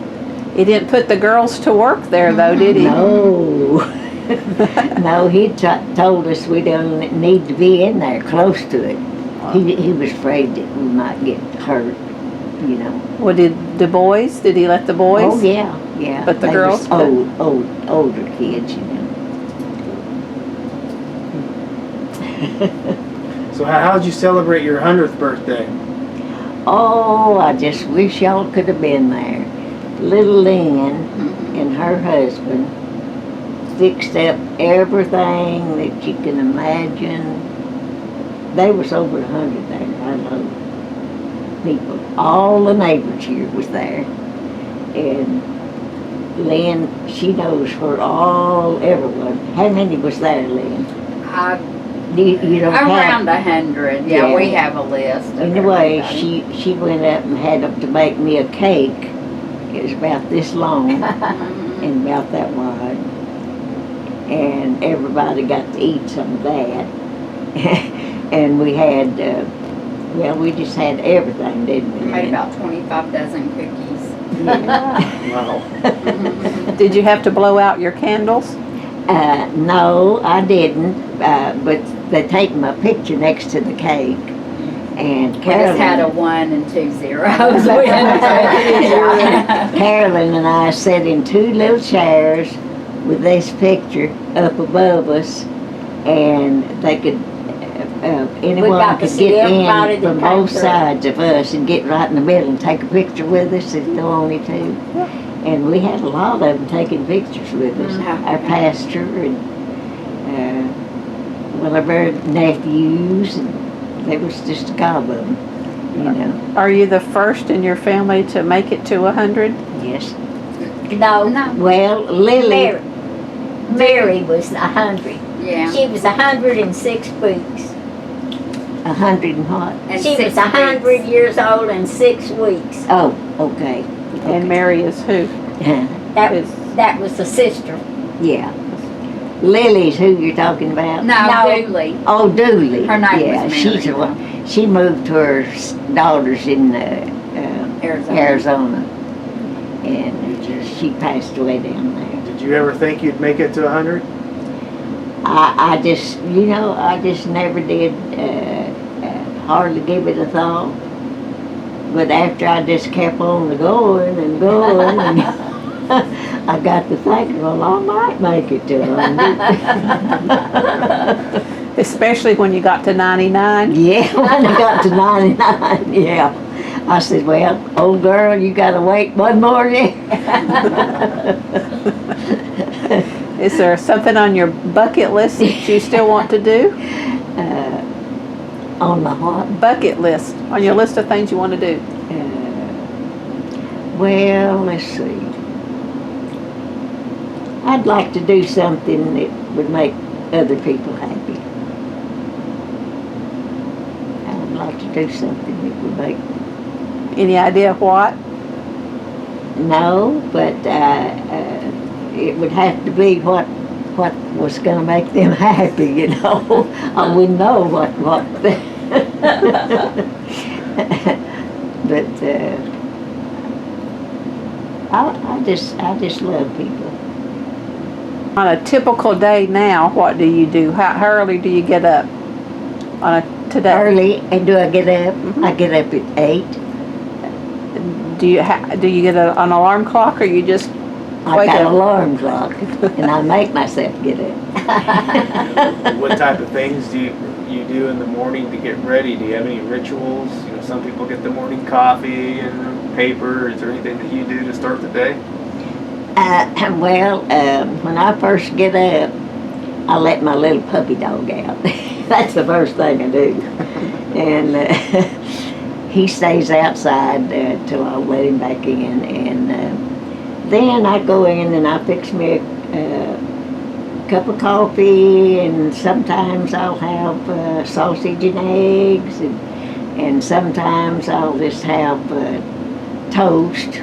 He didn't put the girls to work there though, did he? No. No, he told us we don't need to be in there close to it. He was afraid that we might get hurt, you know. Well, did he let the boys? Oh, yeah, yeah. But the They girls was older kids, you know. So how'd you celebrate your 100th birthday? Oh, I just wish y'all could have been there. Little Lynn and her husband fixed up everything that you can imagine. They was over 100 there, I know. People, all the neighbors here was there. And Lynn, she knows where everyone. How many was there, Lynn? You don't Around have. 100, Yeah. yeah, we have a list. Of Anyway, everybody. she went up and had them to make me a cake. It was about this long and about that wide. And everybody got to eat some of that. And we had, we just had everything, didn't we? Made about 25 dozen cookies. Yeah. Wow. Did you have to blow out your candles? No, I didn't, but they take my picture next to the cake. And We just had a 1 and 2 zeros. We had Carolyn and I sat in 2 little chairs with this picture up above us, and they could, anyone got to could see get everybody in that from came both through. sides of us and get right in the middle and take a picture with us if they wanted to. And we had a lot of them taking pictures with us. Mhm. Our pastor and one of our nephews, and there was just a gob of them, you know. Are you the first in your family to make it to 100? Yes. No, Well, Lily. Mary was 100. Yeah. She was 106 weeks. 100 and what? And She 6 was 100 weeks. years old and 6 weeks. Oh, okay. And Mary is who? That Is that was the sister. Yeah. Lily's who you're talking about? No, No. Dooley. Oh, Dooley. Her name yeah, was she's the Mary. one. She moved to her daughters in Arizona. And she passed away down there. Did you ever think you'd make it to 100? I just never did hardly give it a thought. But after I just kept on going and going, and I got to thinking, well, I might make it to 100. especially when you got to 99. Yeah, when I got to 99, yeah. I said, well, old girl, you got to wait one more year. Is there something on your bucket list that you still want to do? On my what? Bucket list, on your list of things you want to do. Well, let's see. I'd like to do something that would make other people happy. I would like to do something that would make, Any idea what? no, but it would have to be what what was gonna make them happy, you know. I wouldn't know what but I just love people. On a typical day now, what do you do? How early do you get up today? Early, and do I get up? I get up at 8. Do you get an alarm clock, or you just I wake got an up? alarm clock, and I make myself get up. What type of things do you do in the morning to get ready? Do you have any rituals? You know, some people get the morning coffee and paper. Is there anything that you do to start the day? When I first get up, I let my little puppy dog out. That's the first thing I do. And he stays outside till I let him back in. And then I go in and I fix me a cup of coffee, and sometimes I'll have sausage and eggs, and sometimes I'll just have toast.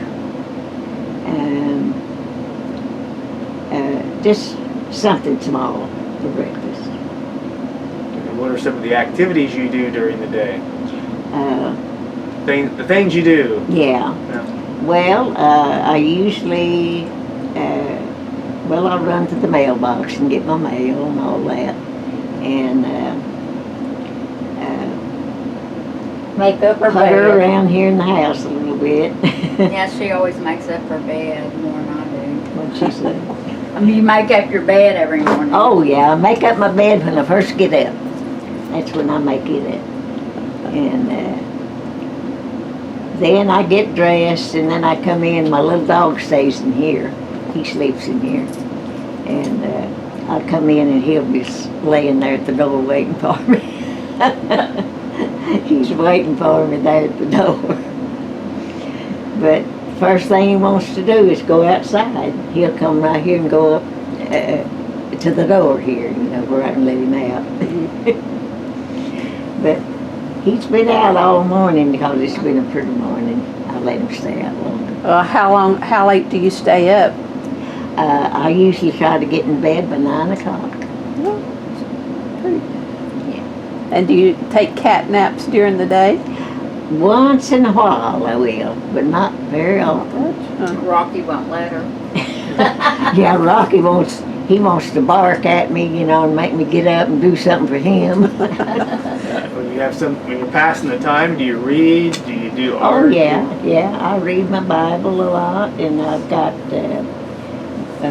Just something small for breakfast. And what are some of the activities you do during the day? The things you do. Yeah. Well, I usually, I'll run to the mailbox and get my mail and all that. And Make up her putter bed. around here in the house a little bit. Yeah, she always makes up her bed more than I do. What'd she say? I mean, you make up your bed every morning. Oh, yeah, I make up my bed when I first get up. That's when I make it up. And then I get dressed, and then I come in. My little dog stays in here. He sleeps in here. And I come in, and he'll be laying there at the door waiting for me. He's waiting for me there at the door. But first thing he wants to do is go outside. He'll come right here and go up to the door here, you know, where I can let him out. But he's been out all morning because it's been a pretty morning. I let him stay out longer. How late do you stay up? I usually try to get in bed by 9 o'clock. And do you take cat naps during the day? Once in a while I will, but not very often. Rocky won't let her. Yeah, Rocky wants to bark at me, you know, and make me get up and do something for him. When you're passing the time, do you read? Do you do art? Oh yeah, I read my Bible a lot, and I've got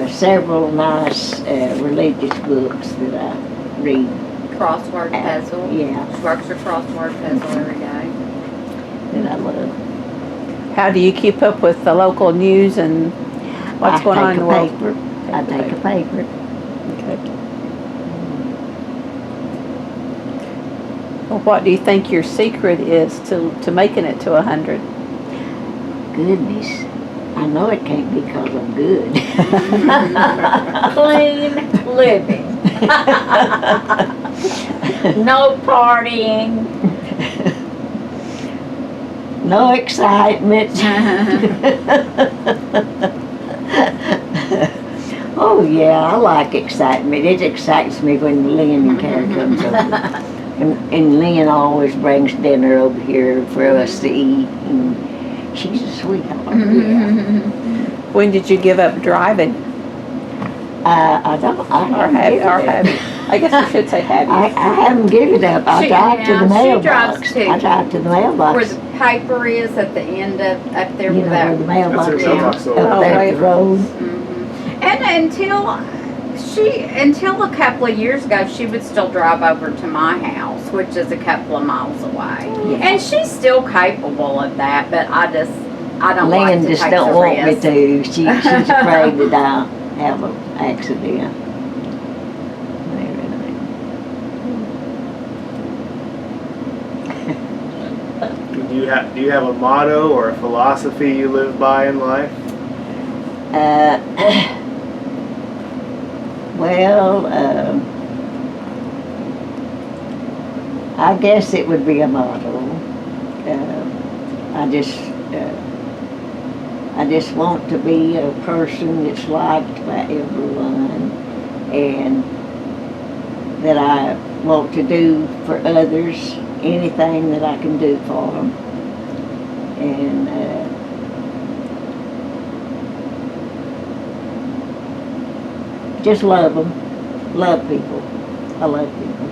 several nice religious books that I read. Crossword puzzle. Yeah, She works her crossword puzzle every day. that I love. How do you keep up with the local news and what's going on in the world? I take a paper. Well, what do you think your secret is to making it to 100? Goodness, I know it can't be because I'm good. Clean living. No partying. No excitement. Oh yeah, I like excitement. It excites me when Lynn and Kara comes over. And Lynn always brings dinner over here for us to eat. And she's a sweetheart. Yeah. When did you give up driving? I guess I should say have you. I haven't given up. I drive to the She mailbox. drives too. I drive to the Where mailbox. the paper is at the end of, up there You with know that. where the mailbox That's is? her mailbox over. Up there at the road. And until a couple of years ago, she would still drive over to my house, which is a couple of miles away. Yeah. And she's still capable of that, but I don't like Lynn to just take don't the want me risk. to. She's afraid that I'll have an accident. Do you have a motto or a philosophy you live by in life? I guess it would be a motto. I just want to be a person that's liked by everyone, and that I want to do for others anything that I can do for them. And just love them, love people. I love people.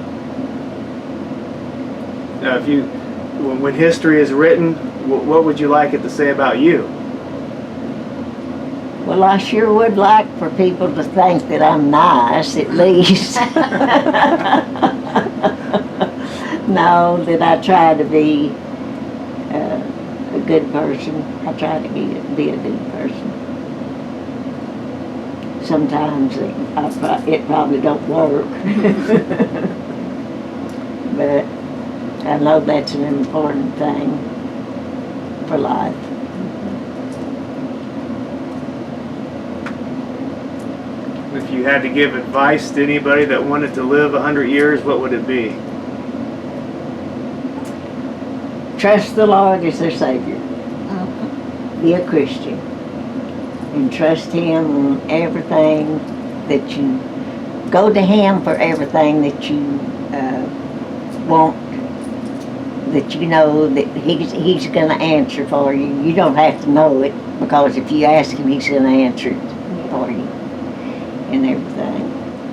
Now, when history is written, what would you like it to say about you? Well, I sure would like for people to think that I'm nice, at least. No, that I try to be a good person. I try to be a good person. Sometimes it probably don't work. But I know that's an important thing for life. If you had to give advice to anybody that wanted to live 100 years, what would it be? Trust the Lord as their Savior. Be a Christian. And trust Him on everything that you... Go to Him for everything that you want, that you know that He's going to answer for you. You don't have to know it, because if you ask Him, He's going to answer it for you and everything.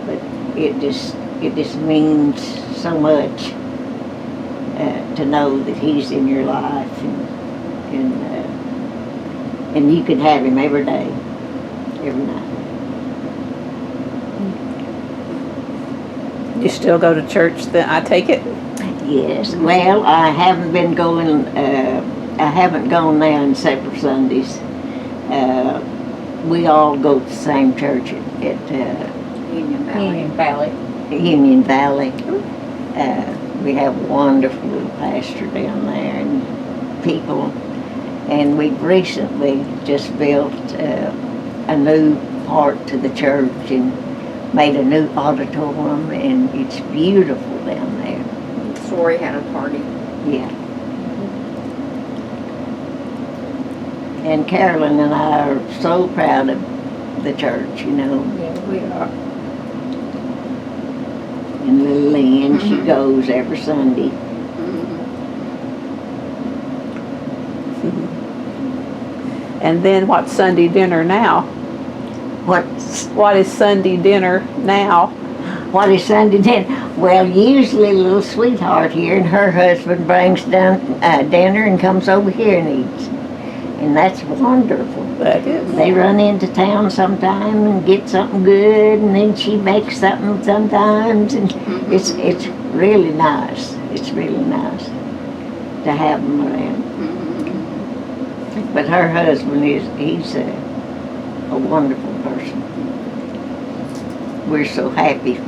But it just means so much to know that He's in your life, and you can have Him every day, every night. You still go to church then, I take it? Yes. Well, I haven't been going. I haven't gone now in several Sundays. We all go to the same church at Union Valley. Union Valley. We have a wonderful little pastor down there, and people. And we've recently just built a new part to the church and made a new auditorium, and it's beautiful down there. Sorry, had a party. Yeah. And Carolyn and I are so proud of the church, you know. Yeah, we are. And little Lynn, she goes every Sunday. And then what's Sunday dinner now? What is Sunday dinner now? What is Sunday dinner? Well, usually little sweetheart here and her husband brings down dinner and comes over here and eats. And that's wonderful. That is. They run into town sometime and get something good, and then she makes something sometimes, and it's really nice. It's really nice to have them around. But her husband he's a wonderful person. We're so happy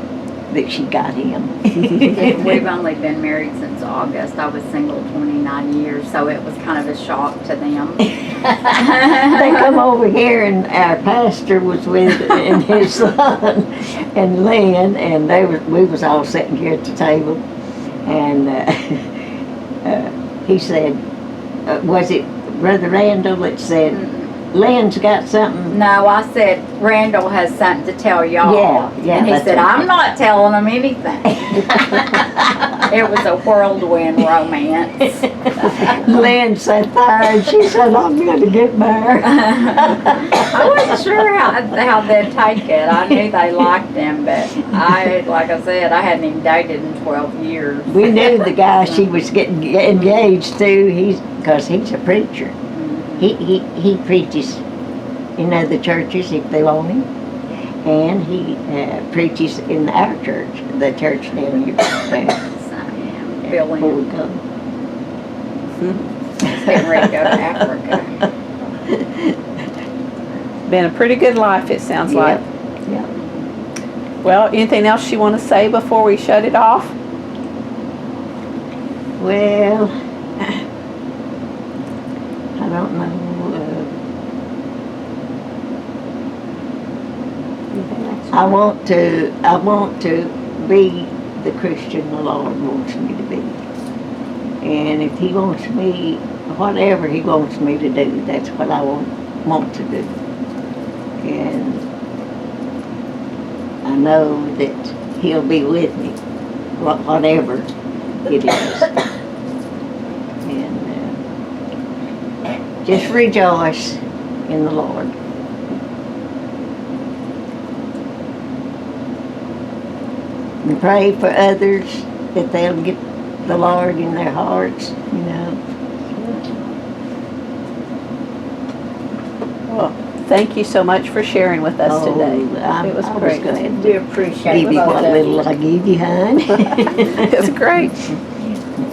that she got him. We've only been married since August. I was single 29 years, so it was kind of a shock to them. They come over here, and our pastor was with and his son and Lynn, and we was all sitting here at the table, and he said, was it Brother Randall that said, Lynn's got something? No, I said, Randall has something to tell y'all. Yeah, And he that's said, right. I'm not telling them anything. It was a whirlwind romance. Lynn sat there, and she said, I'm going to get married. I wasn't sure how they'd take it. I knew they liked him, but like I said, I hadn't even dated in 12 years. We knew the guy she was getting engaged to, because he's a preacher. He preaches in other churches if they want him, and he preaches in our church, the church down here. Billy. Before we go. He's getting ready to go to Africa. Been a pretty good life, it sounds like. Yeah. Well, anything else you want to say before we shut it off? Well, I don't know. I want to be the Christian the Lord wants me to be. And if He wants me, whatever He wants me to do, that's what I want to do. And I I know that He'll be with me, whatever it is. And just rejoice in the Lord. And pray for others that they'll get the Lord in their hearts, you know. Well, thank you so much for sharing with us today. It was great. glad We to appreciate give you both what of you. little I give you, hon. It's great.